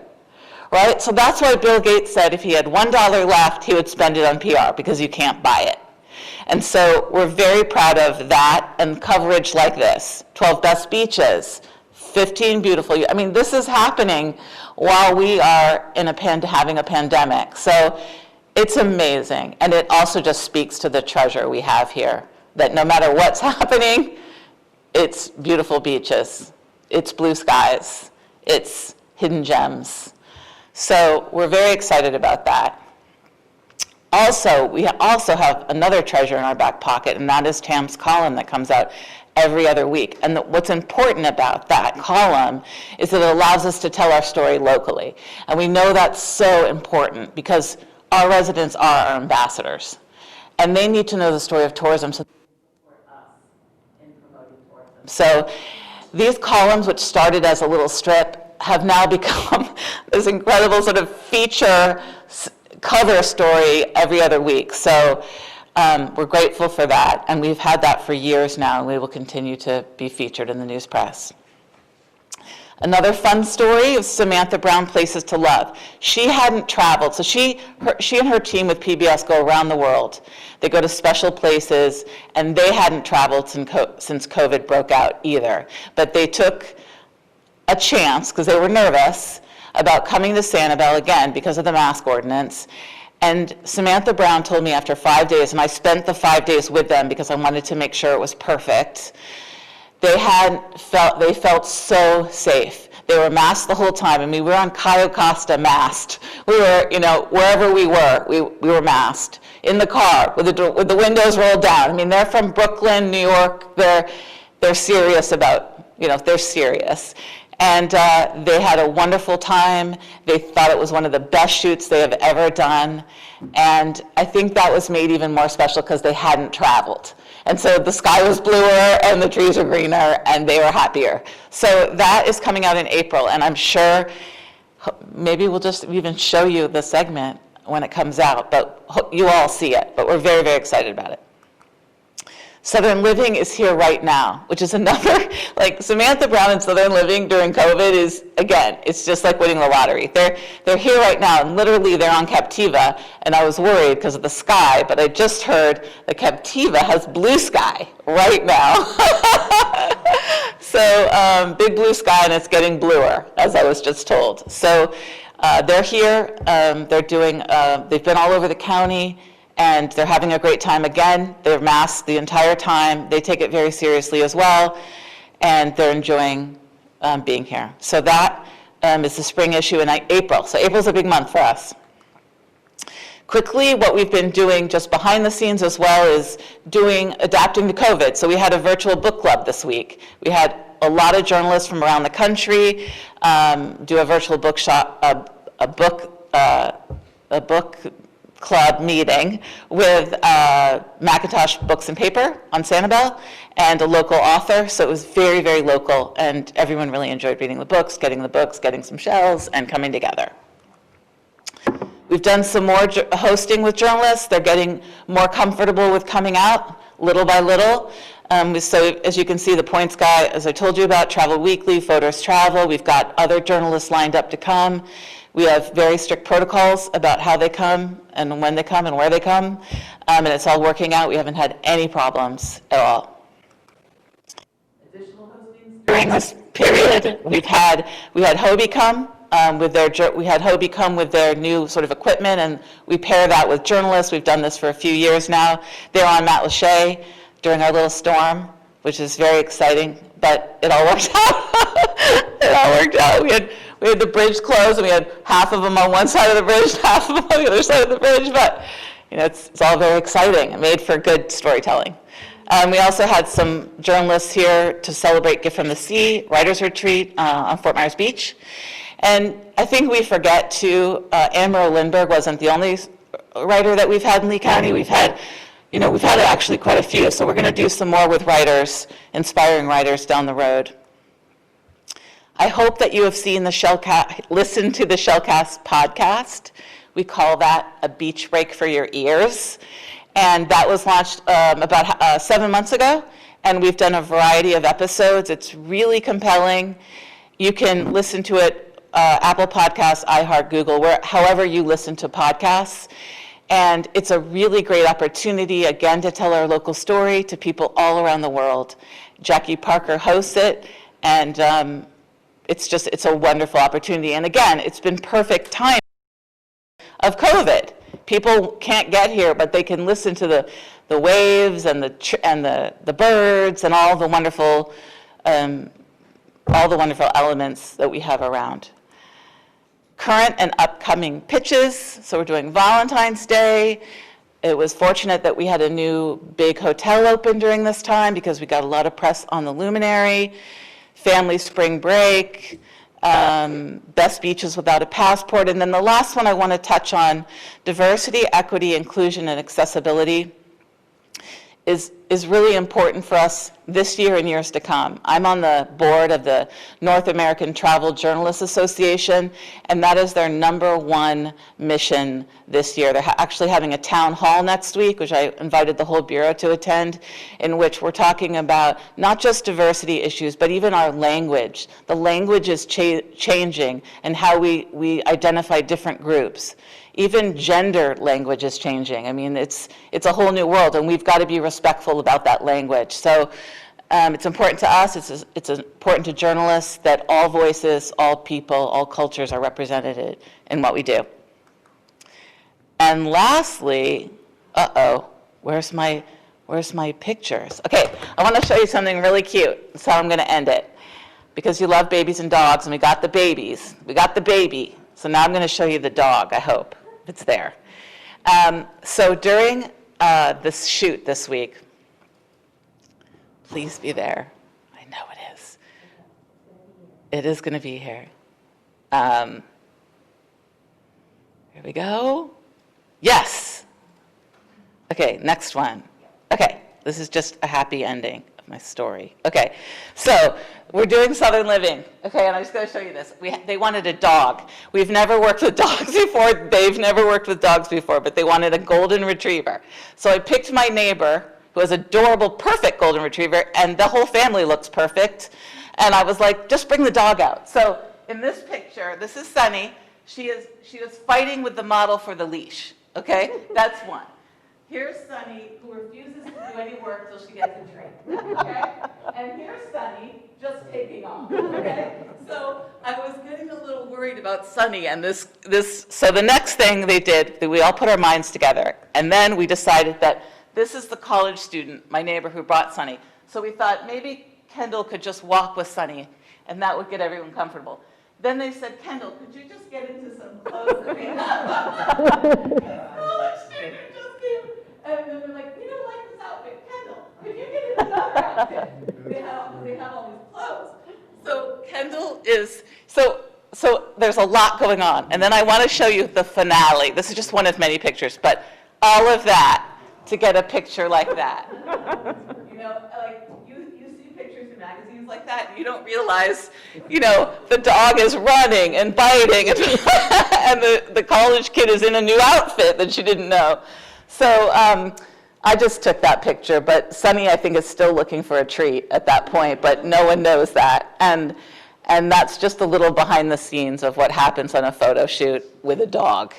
right? So that's why Bill Gates said if he had $1 left, he would spend it on PR, because you can't buy it. And so we're very proud of that and coverage like this. 12 best beaches, 15 beautiful, I mean, this is happening while we are in having a pandemic. So it's amazing. And it also just speaks to the treasure we have here, that no matter what's happening, it's beautiful beaches, it's blue skies, it's hidden gems. So we're very excited about that. Also, we also have another treasure in our back pocket, and that is Tam's column that comes out every other week. And what's important about that column is that it allows us to tell our story locally. And we know that's so important, because our residents are our ambassadors. And they need to know the story of tourism, so they can support us in promoting tourism. So these columns, which started as a little strip, have now become this incredible sort of feature cover story every other week. So we're grateful for that, and we've had that for years now, and we will continue to be featured in the news press. Another fun story is Samantha Brown, Places to Love. She hadn't traveled, so she and her team with PBS go around the world. They go to special places, and they hadn't traveled since COVID broke out either. But they took a chance, because they were nervous, about coming to Sanibel again because of the mask ordinance. And Samantha Brown told me after 5 days, and I spent the 5 days with them because I wanted to make sure it was perfect, they felt so safe. They were masked the whole time. I mean, we were on Cayo Costa masked. We were, wherever we were masked. In the car, with the windows rolled down. I mean, they're from Brooklyn, New York. They're serious about, they're serious. And they had a wonderful time. They thought it was one of the best shoots they have ever done. And I think that was made even more special because they hadn't traveled. And so the sky was bluer and the trees were greener and they were happier. So that is coming out in April, and I'm sure maybe we'll just even show you the segment when it comes out, but you all see it, but we're very, very excited about it. Southern Living is here right now, which is another, like Samantha Brown and Southern Living during COVID is, again, it's just like winning the lottery. They're here right now, and literally they're on Captiva, and I was worried because of the sky, but I just heard that Captiva has blue sky right now. So big blue sky, and it's getting bluer, as I was just told. So they're here, they've been all over the county, and they're having a great time again. They're masked the entire time. They take it very seriously as well, and they're enjoying being here. So that is the spring issue in April. So April's a big month for us. Quickly, what we've been doing just behind the scenes as well is adapting to COVID. So we had a virtual book club this week. We had a lot of journalists from around the country do a virtual bookshop, a book club meeting with Macintosh Books and Paper on Sanibel and a local author. So it was very, very local, and everyone really enjoyed reading the books, getting some shells, and coming together. We've done some more hosting with journalists. They're getting more comfortable with coming out little by little. So as you can see, the points guy, as I told you about, Travel Weekly, Photos Travel. We've got other journalists lined up to come. We have very strict protocols about how they come and when they come and where they come. And it's all working out. We haven't had any problems at all. Additional hostings during this period, we had Hobie come. We had Hobie come with their new sort of equipment, and we pair that with journalists. We've done this for a few years now. They're on Matt Lachey during our little storm, which is very exciting, but it all worked out. It all worked out. We had the bridge closed, and we had half of them on one side of the bridge, half of them on the other side of the bridge, but it's all very exciting. It made for good storytelling. We also had some journalists here to celebrate Gift from the Sea, Writers Retreat on Fort Myers Beach. And I think we forget too, Anne-Marie Lindbergh wasn't the only writer that we've had in Lee County. We've had actually quite a few, so we're going to do some more with writers, inspiring writers down the road. I hope that you have seen listened to the Shellcast podcast. We call that a beach break for your ears. And that was launched about 7 months ago, and we've done a variety of episodes. It's really compelling. You can listen to it Apple Podcasts, iHeart, Google, however you listen to podcasts. And it's a really great opportunity, again, to tell our local story to people all around the world. Jackie Parker hosts it, and it's a wonderful opportunity. And again, it's been perfect time of COVID. People can't get here, but they can listen to the waves and the birds and all the wonderful elements that we have around. Current and upcoming pitches. So we're doing Valentine's Day. It was fortunate that we had a new big hotel open during this time because we got a lot of press on the Luminary. Family spring break. Best beaches without a passport. And then the last one I want to touch on, diversity, equity, inclusion, and accessibility is really important for us this year and years to come. I'm on the board of the North American Travel Journalists Association, and that is their #1 mission this year. They're actually having a town hall next week, which I invited the whole Bureau to attend, in which we're talking about not just diversity issues, but even our language. The language is changing, and how we identify different groups. Even gender language is changing. I mean, it's a whole new world, and we've got to be respectful about that language. So It's important to us, it's important to journalists that all voices, all people, all cultures are represented in what we do. And lastly, where's my pictures? Okay, I want to show you something really cute. That's how I'm going to end it. Because you love babies and dogs, and we got the babies. We got the baby. So now I'm going to show you the dog, I hope. It's there. So during this shoot this week, please be there. I know it is. It is going to be here. Here we go. Yes. Okay, next one. Okay, this is just a happy ending of my story. Okay, so we're doing Southern Living. Okay, and I'm just going to show you this. They wanted a dog. We've never worked with dogs before. They've never worked with dogs before, but they wanted a golden retriever. So I picked my neighbor, who has adorable, perfect golden retriever, and the whole family looks perfect. And I was like, just bring the dog out. So in this picture, this is Sunny. She was fighting with the model for the leash. Okay, that's one. Here's Sunny, who refuses to do any work till she gets a treat. Okay, and here's Sunny just taking off. Okay, so I was getting a little worried about Sunny and this. So the next thing they did, we all put our minds together, and then we decided that this is the college student, my neighbor, who brought Sunny. So we thought maybe Kendall could just walk with Sunny, and that would get everyone comfortable. Then they said, Kendall, could you just get into some clothes that we have? College student just came, and then they're like, we don't like this outfit. Kendall, could you get into another outfit? They have all these clothes. So Kendall is, so there's a lot going on. And then I want to show you the finale. This is just one of many pictures, but all of that to get a picture like that. You know, like you see pictures in magazines like that, and you don't realize, you know, the dog is running and biting, and the college kid is in a new outfit that she didn't know. So I just took that picture, but Sunny, I think, is still looking for a treat at that point, but no one knows that. And that's just a little behind the scenes of what happens on a photo shoot with a dog.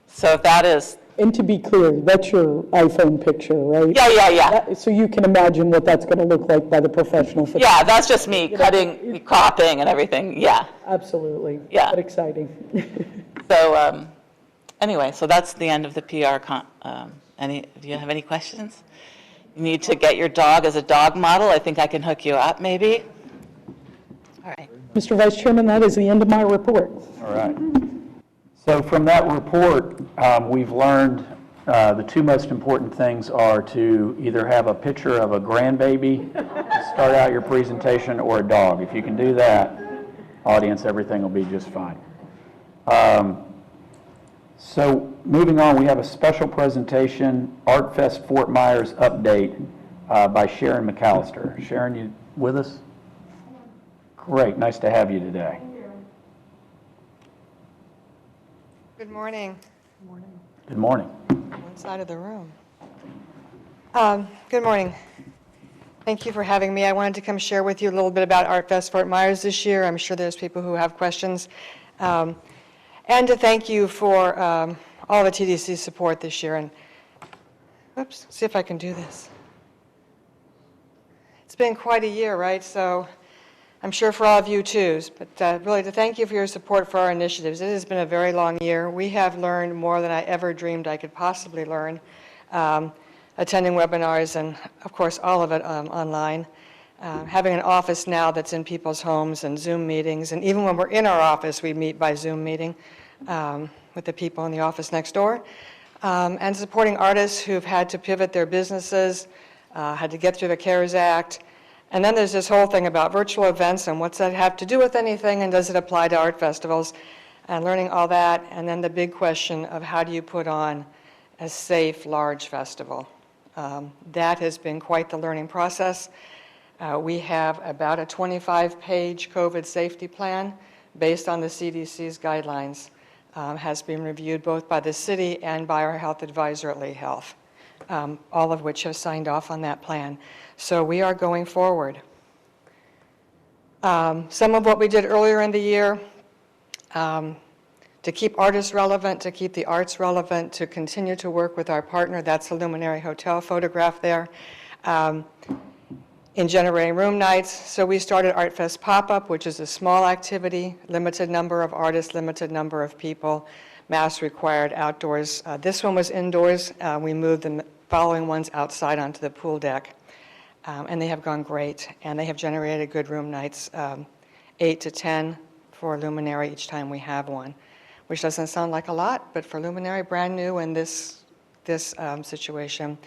So that is. And to be clear, that's your iPhone picture, right? Yeah. So you can imagine what that's going to look like by the professional photographer. Yeah, that's just me cutting, cropping, and everything. Yeah. Absolutely. Yeah. But exciting. So anyway, so that's the end of the PR. Do you have any questions? You need to get your dog as a dog model. I think I can hook you up, maybe. All right. Mr. Vice Chairman, that is the end of my report. All right. So from that report, we've learned the two most important things are to either have a picture of a grandbaby to start out your presentation or a dog. If you can do that, audience, everything will be just fine. So moving on, we have a special presentation, Art Fest Fort Myers update by Sharon McAllister. Sharon, you with us? Great, nice to have you today. Good morning. Good morning. One side of the room. Good morning. Thank you for having me. I wanted to come share with you a little bit about Art Fest Fort Myers this year. I'm sure there's people who have questions. And to thank you for all the TDC support this year. And oops, see if I can do this. It's been quite a year, right? So I'm sure for all of you too, but really to thank you for your support for our initiatives. It has been a very long year. We have learned more than I ever dreamed I could possibly learn, attending webinars and, of course, all of it online. Having an office now that's in people's homes and Zoom meetings, and even when we're in our office, we meet by Zoom meeting with the people in the office next door, and supporting artists who've had to pivot their businesses, had to get through the CARES Act. And then there's this whole thing about virtual events and what's that have to do with anything, and does it apply to art festivals, and learning all that. And then the big question of how do you put on a safe, large festival. That has been quite the learning process. We have about a 25-page COVID safety plan based on the CDC's guidelines, has been reviewed both by the city and by our health advisor at Lee Health, all of which have signed off on that plan. So we are going forward. Some of what we did earlier in the year, to keep artists relevant, to keep the arts relevant, to continue to work with our partner, that's the Luminary Hotel photograph there. in generating room nights. So we started Art Fest Pop-Up, which is a small activity, limited number of artists, limited number of people, mask required outdoors. This one was indoors. We moved the following ones outside onto the pool deck. And they have gone great, and they have generated good room nights, 8 to 10 for Luminary each time we have one, which doesn't sound like a lot, but for Luminary, brand new in this situation.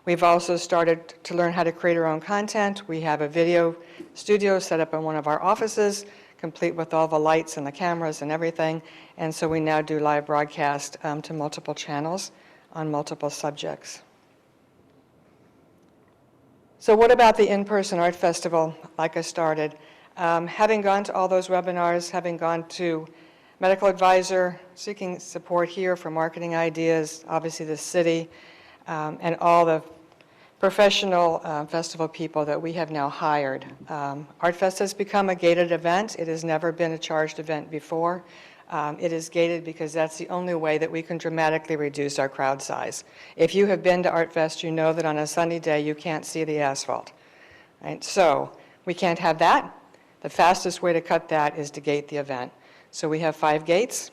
We've also started to learn how to create our own content. We have a video studio set up in one of our offices, complete with all the lights and the cameras and everything, and so we now do live broadcast to multiple channels on multiple subjects. So what about the in-person art festival, like I started? Having gone to all those webinars, having gone to medical advisor, seeking support here for marketing ideas, obviously the city, and all the professional festival people that we have now hired. ArtFest has become a gated event. It has never been a charged event before. It is gated because that's the only way that we can dramatically reduce our crowd size. If you have been to ArtFest, you know that on a sunny day you can't see the asphalt. Right? So we can't have that. The fastest way to cut that is to gate the event. So we have 5 gates.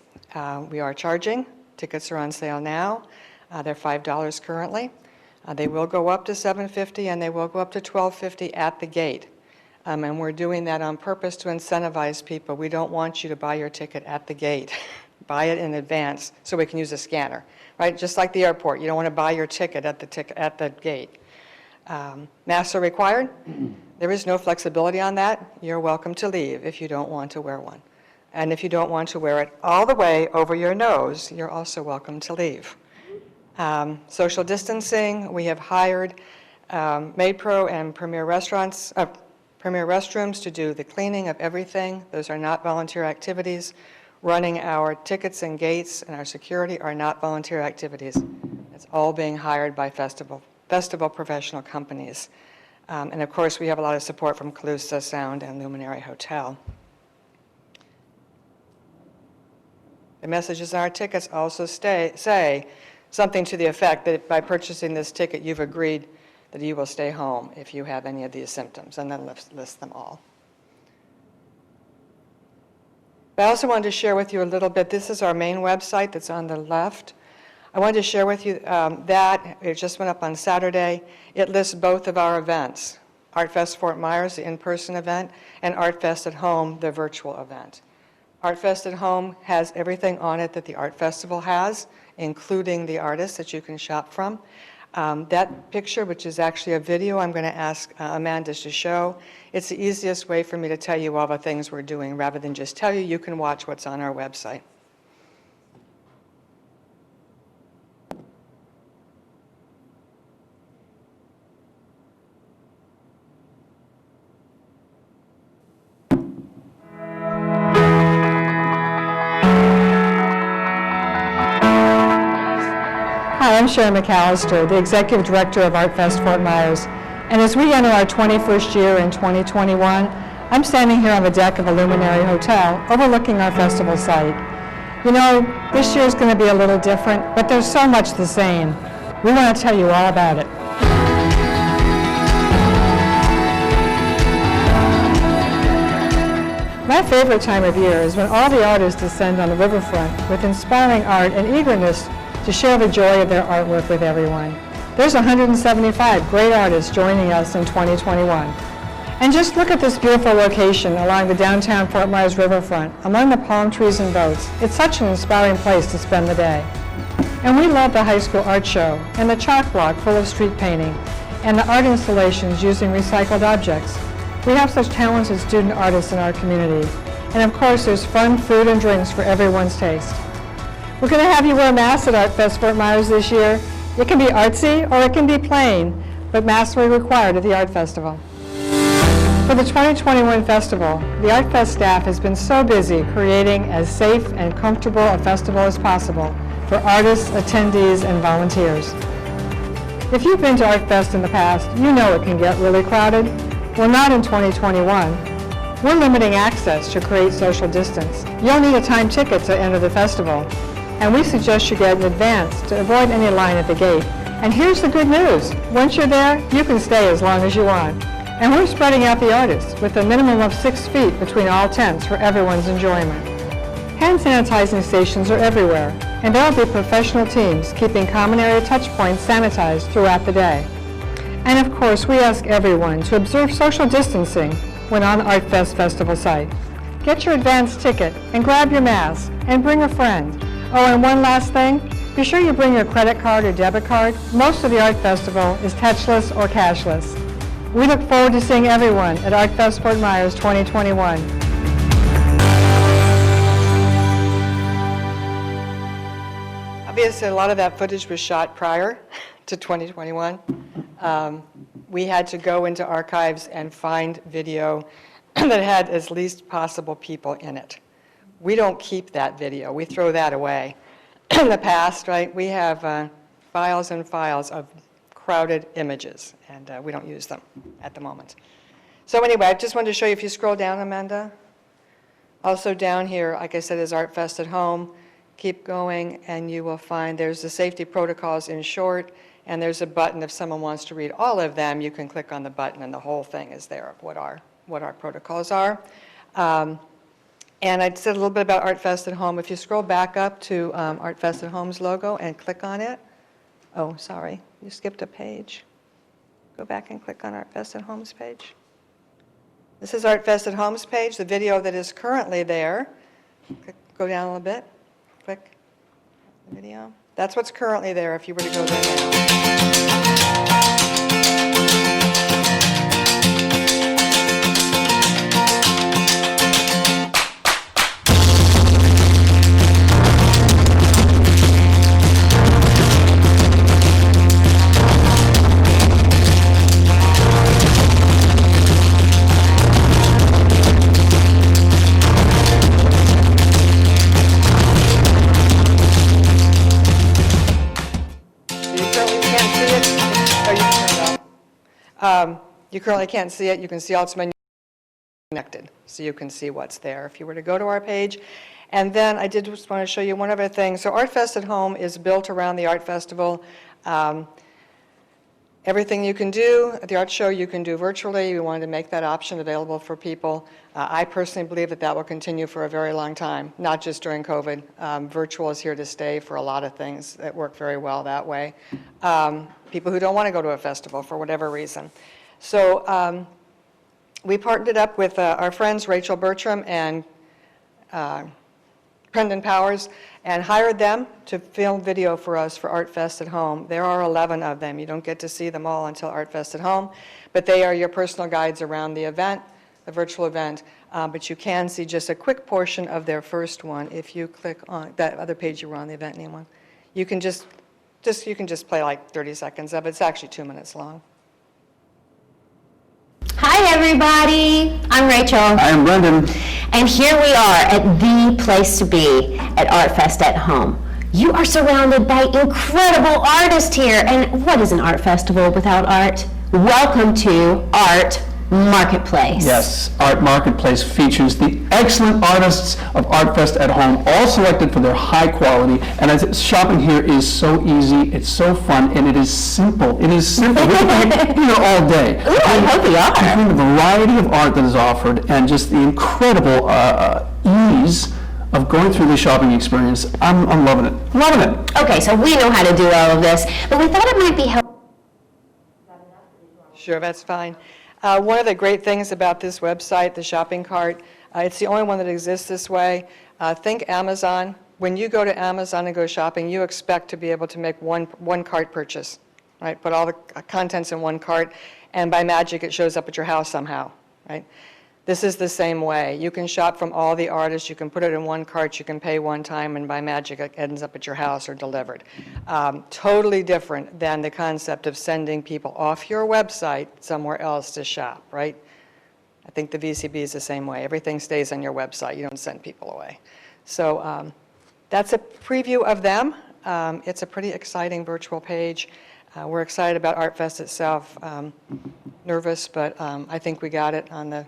We are charging. Tickets are on sale now. They're $5 currently. They will go up to $7.50 and they will go up to $12.50 at the gate. And we're doing that on purpose to incentivize people. We don't want you to buy your ticket at the gate. Buy it in advance so we can use a scanner, right? Just like the airport. You don't want to buy your ticket at the gate. Masks are required. There is no flexibility on that. You're welcome to leave if you don't want to wear one. And if you don't want to wear it all the way over your nose, you're also welcome to leave. Social distancing, we have hired MaidPro and Premier Restrooms to do the cleaning of everything. Those are not volunteer activities. Running our tickets and gates and our security are not volunteer activities. It's all being hired by festival professional companies. And of course, we have a lot of support from Calusa Sound and Luminary Hotel. The messages on our tickets also say something to the effect that by purchasing this ticket, you've agreed that you will stay home if you have any of these symptoms, and then list them all. But I also wanted to share with you a little bit. This is our main website that's on the left. I wanted to share with you that. It just went up on Saturday. It lists both of our events, ArtFest Fort Myers, the in-person event, and ArtFest at Home, the virtual event. ArtFest at Home has everything on it that the Art Festival has, including the artists that you can shop from. That picture, which is actually a video, I'm going to ask Amanda to show. It's the easiest way for me to tell you all the things we're doing. Rather than just tell you, you can watch what's on our website. Hi, I'm Sharon McAllister, the Executive Director of ArtFest Fort Myers. And as we enter our 21st year in 2021, I'm standing here on the deck of a Luminary Hotel overlooking our festival site. You know, this year is going to be a little different, but there's so much the same. We want to tell you all about it. My favorite time of year is when all the artists descend on the riverfront with inspiring art and eagerness to share the joy of their artwork with everyone. There's 175 great artists joining us in 2021. And just look at this beautiful location along the downtown Fort Myers riverfront, among the palm trees and boats. It's such an inspiring place to spend the day. And we love the high school art show and the chalk block full of street painting and the art installations using recycled objects. We have such talented student artists in our community. And of course, there's fun food and drinks for everyone's taste. We're going to have you wear masks at ArtFest Fort Myers this year. It can be artsy or it can be plain, but masks are required at the Art Festival. For the 2021 festival, the ArtFest staff has been so busy creating as safe and comfortable a festival as possible for artists, attendees, and volunteers. If you've been to ArtFest in the past, you know it can get really crowded. Well, not in 2021. We're limiting access to create social distance. You'll need a timed ticket to enter the festival. And we suggest you get in advance to avoid any line at the gate. And here's the good news. Once you're there, you can stay as long as you want. And we're spreading out the artists with a minimum of 6 feet between all tents for everyone's enjoyment. Hand sanitizing stations are everywhere, and there will be professional teams keeping common area touch points sanitized throughout the day. And of course, we ask everyone to observe social distancing when on the Art Fest Festival site. Get your advance ticket and grab your mask and bring a friend. Oh, and one last thing, be sure you bring your credit card or debit card. Most of the Art Festival is touchless or cashless. We look forward to seeing everyone at Art Fest Fort Myers 2021. Obviously, a lot of that footage was shot prior to 2021. We had to go into archives and find video that had as least possible people in it. We don't keep that video. We throw that away. In the past, right, we have files and files of crowded images, and we don't use them at the moment. So anyway, I just wanted to show you, if you scroll down, Amanda. Also down here, like I said, is Art Fest at Home. Keep going, and you will find there's the safety protocols in short, and there's a button. If someone wants to read all of them, you can click on the button, and the whole thing is there of what our protocols are. And I said a little bit about Art Fest at Home. If you scroll back up to Art Fest at Home's logo and click on it. Oh, sorry, you skipped a page. Go back and click on Art Fest at Home's page. This is Art Fest at Home's page, the video that is currently there. Go down a little bit. Click the video. That's what's currently there if you were to go there now. You currently can't see it. You can see all its menu connected, so you can see what's there if you were to go to our page. And then I did just want to show you one other thing. So Art Fest at Home is built around the Art Festival. Everything you can do at the art show, you can do virtually. We wanted to make that option available for people. I personally believe that that will continue for a very long time, not just during COVID. Virtual is here to stay for a lot of things that work very well that way. People who don't want to go to a festival for whatever reason. So we partnered up with our friends Rachel Bertram and Brendan Powers and hired them to film video for us for Art Fest at Home. There are 11 of them. You don't get to see them all until Art Fest at Home, but they are your personal guides around the event, the virtual event, but you can see just a quick portion of their first one if you click on that other page you were on, the event name one. You can just play like 30 seconds of it. It's actually 2 minutes long. Hi everybody, I'm Rachel. I'm Brendan. And here we are at the place to be at Art Fest at Home. You are surrounded by incredible artists here, and what is an art festival without art? Welcome to Art Marketplace. Yes, Art Marketplace features the excellent artists of Art Fest at Home, all selected for their high quality. And as shopping here is so easy, it's so fun, and it is simple. It is simple. We can be here all day. Ooh, I hope we are. Between the variety of art that is offered and just the incredible ease of going through the shopping experience, I'm loving it. Loving it. Okay, so we know how to do all of this, but we thought it might be helpful. Sure, that's fine. One of the great things about this website, the shopping cart, it's the only one that exists this way. Think Amazon. When you go to Amazon and go shopping, you expect to be able to make one cart purchase, right? Put all the contents in one cart, and by magic it shows up at your house somehow, right? This is the same way. You can shop from all the artists, you can put it in one cart, you can pay one time, and by magic it ends up at your house or delivered. Totally different than the concept of sending people off your website somewhere else to shop, right? I think the VCB is the same way. Everything stays on your website. You don't send people away. So that's a preview of them. It's a pretty exciting virtual page. We're excited about Art Fest itself. Nervous, but I think we got it on the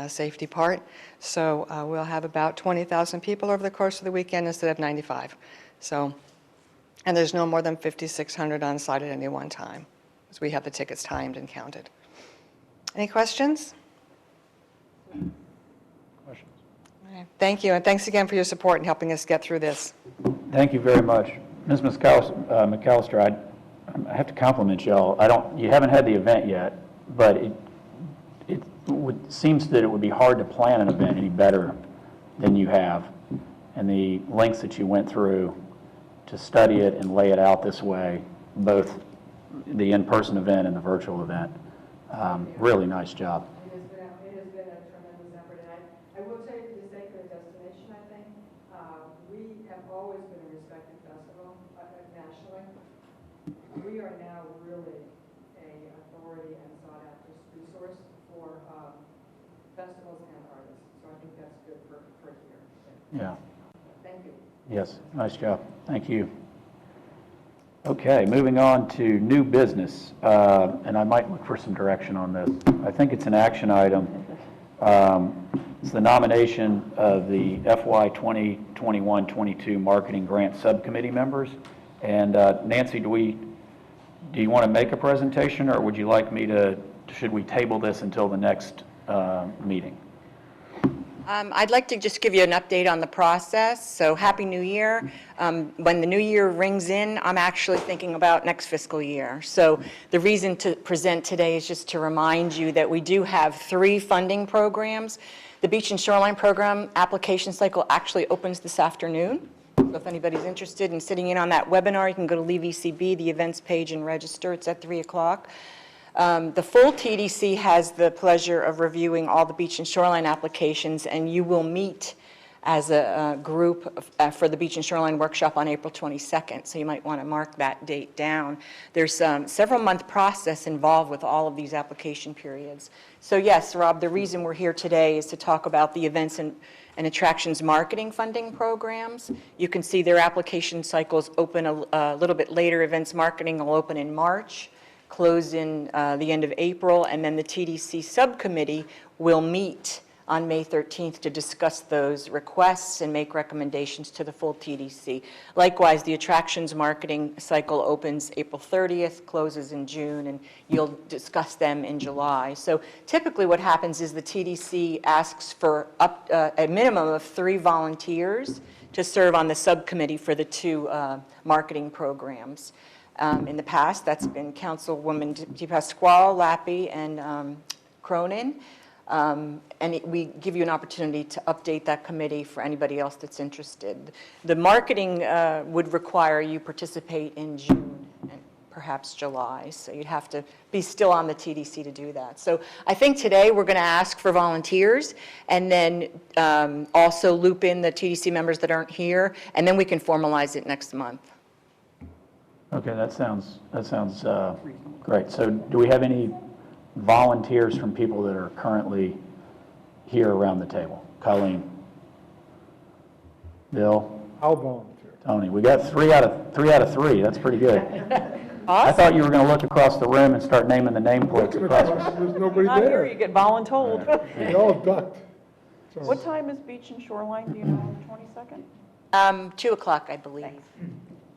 safety part. So we'll have about 20,000 people over the course of the weekend instead of 95. So, and there's no more than 5,600 on site at any one time, because we have the tickets timed and counted. Any questions? Thank you, and thanks again for your support in helping us get through this. Thank you very much. Ms. McAllister, I have to compliment y'all. You haven't had the event yet, but seems that it would be hard to plan an event any better than you have. And the lengths that you went through to study it and lay it out this way, both the in-person event and the virtual event. Really nice job. It has been a tremendous effort, and I will tell you, for the sake of the destination, I think, we have always been a respected festival nationally. We are now really an authority and sought-after resource for festivals and artists, so I think that's good for here. Yeah. Thank you. Yes, nice job. Thank you. Okay, moving on to new business, and I might look for some direction on this. I think it's an action item. It's the nomination of the FY 2021-22 Marketing Grant Subcommittee members. And Nancy, do you want to make a presentation, or would you like me to, should we table this until the next meeting? I'd like to just give you an update on the process. So Happy New Year. When the new year rings in, I'm actually thinking about next fiscal year. So the reason to present today is just to remind you that we do have 3 funding programs. The Beach and Shoreline Program application cycle actually opens this afternoon. So if anybody's interested in sitting in on that webinar, you can go to LeaveECB, the events page, and register. It's at 3 o'clock. The full TDC has the pleasure of reviewing all the beach and shoreline applications, and you will meet as a group for the Beach and Shoreline Workshop on April 22nd, so you might want to mark that date down. There's several-month process involved with all of these application periods. So yes, Rob, the reason we're here today is to talk about the events and attractions marketing funding programs. You can see their application cycles open a little bit later. Events marketing will open in March, close in the end of April, and then the TDC subcommittee will meet on May 13th to discuss those requests and make recommendations to the full TDC. Likewise, the attractions marketing cycle opens April 30th, closes in June, and you'll discuss them in July. So typically what happens is the TDC asks for a minimum of 3 volunteers to serve on the subcommittee for the 2 marketing programs. In the past, that's been Councilwoman DePasquale, Lappy, and Cronin. And we give you an opportunity to update that committee for anybody else that's interested. The marketing would require you participate in June and perhaps July, so you'd have to be still on the TDC to do that. So I think today we're going to ask for volunteers and then also loop in the TDC members that aren't here, and then we can formalize it next month. Okay, that sounds great. So do we have any volunteers from people that are currently here around the table? Colleen? Bill? I'll volunteer. Tony? We got 3 out of 3. That's pretty good. I thought you were going to look across the room and start naming the nameplates across. There's nobody Not here, there. you get voluntold. They all ducked. So- What time is Beach and Shoreline, do you know, on the 22nd? 2 o'clock, I believe.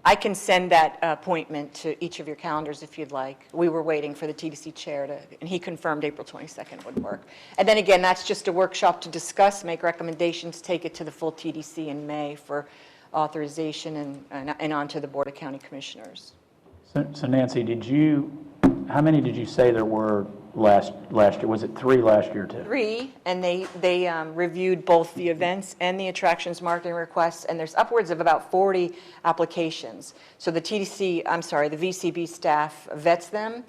I can send that appointment to each of your calendars if you'd like. We were waiting for the TDC chair and he confirmed April 22nd would work. And then again, that's just a workshop to discuss, make recommendations, take it to the full TDC in May for authorization and on to the Board of County Commissioners. So Nancy, how many did you say there were last year? Was it 3 last year too? 3, and they reviewed both the events and the attractions marketing requests, and there's upwards of about 40 applications. So the VCB staff vets them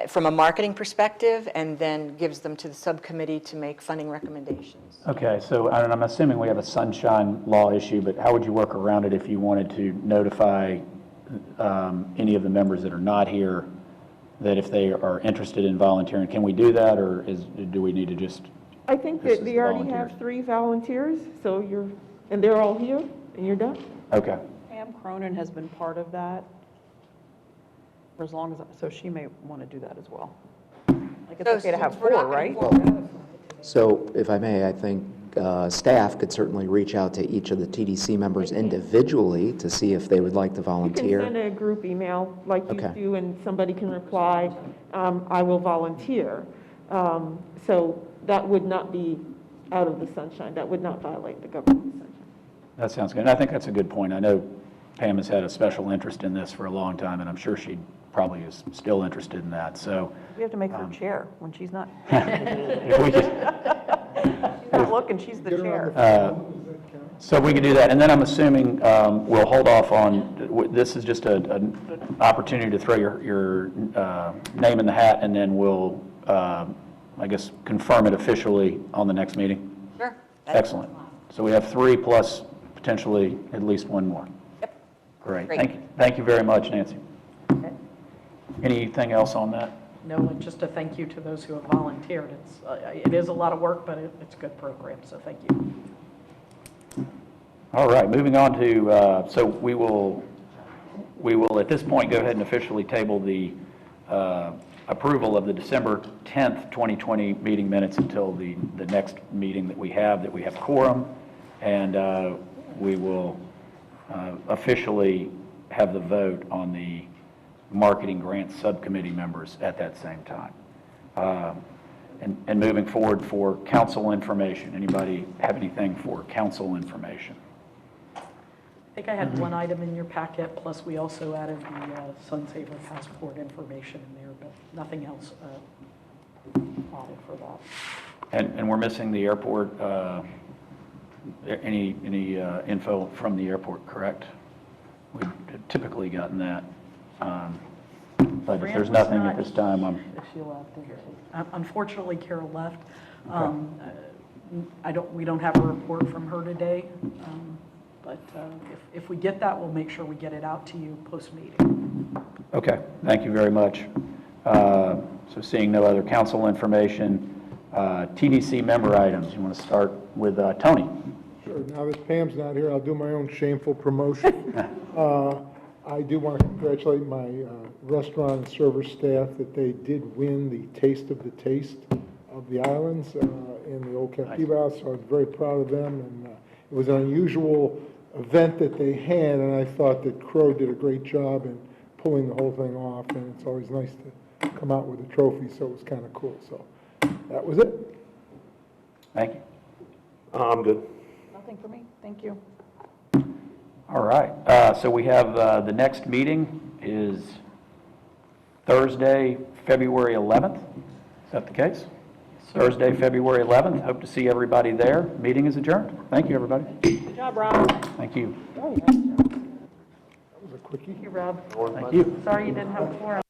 from a marketing perspective and then gives them to the subcommittee to make funding recommendations. Okay, so I'm assuming we have a sunshine law issue, but how would you work around it if you wanted to notify any of the members that are not here that if they are interested in volunteering? Can we do that, or do we need to just? I think that they already have 3 volunteers, so and they're all here, and you're done. Okay. Pam Cronin has been part of that for as long as, so she may want to do that as well. Like it's okay to have 4, right? So if I may, I think staff could certainly reach out to each of the TDC members individually to see if they would like to volunteer. You can send a group email like you Okay. do, and somebody can reply, I will volunteer. So that would not be out of the sunshine. That would not violate the government sunshine. That sounds good. And I think that's a good point. I know Pam has had a special interest in this for a long time, and I'm sure she probably is still interested in that. So We have to make her chair when she's not. if we could, She's not looking, she's the chair. so we could do that. And then I'm assuming we'll hold off on, this is just an opportunity to throw your name in the hat, and then we'll, I guess, confirm it officially on the next meeting. Sure. Excellent. So we have 3 plus potentially at least 1 more. Yep. Great. Great. Thank you very much, Nancy. Anything else on that? No, and just a thank you to those who have volunteered. It is a lot of work, but it's a good program, so thank you. All right, moving on to, so we will at this point go ahead and officially table the approval of the December 10th, 2020 meeting minutes until the next meeting that we have quorum, and we will officially have the vote on the marketing grant subcommittee members at that same time. And moving forward for council information. Anybody have anything for council information? I think I had one item in your packet, plus we also added the Sunsaver passport information in there, but nothing else added for that. And we're missing the airport, any info from the airport, correct? We've typically gotten that. But if there's nothing at this time, If she left, unfortunately, Carol left. We don't have a report from her today, but if we get that, we'll make sure we get it out to you post-meeting. Okay, thank you very much. So seeing no other council information, TDC member items, you want to start with Tony? Sure, now that Pam's not here, I'll do my own shameful promotion. I do want to congratulate my restaurant and server staff that they did win the Taste of the Taste of the Islands in the Old Captiva House, so I was very proud of them, and it was an unusual event that they had, and I thought that Crow did a great job in pulling the whole thing off, and it's always nice to come out with a trophy, so it was kind of cool. So that was it. Thank you. I'm good. Nothing for me, thank you. All right, so we have the next meeting is Thursday, February 11th. Is that the case? Thursday, February 11th. Hope to see everybody there. Meeting is adjourned. Thank you, everybody. Good job, Rob. Thank you. That was a quickie. Thank you, Rob. Thank you. Sorry you didn't have a quorum.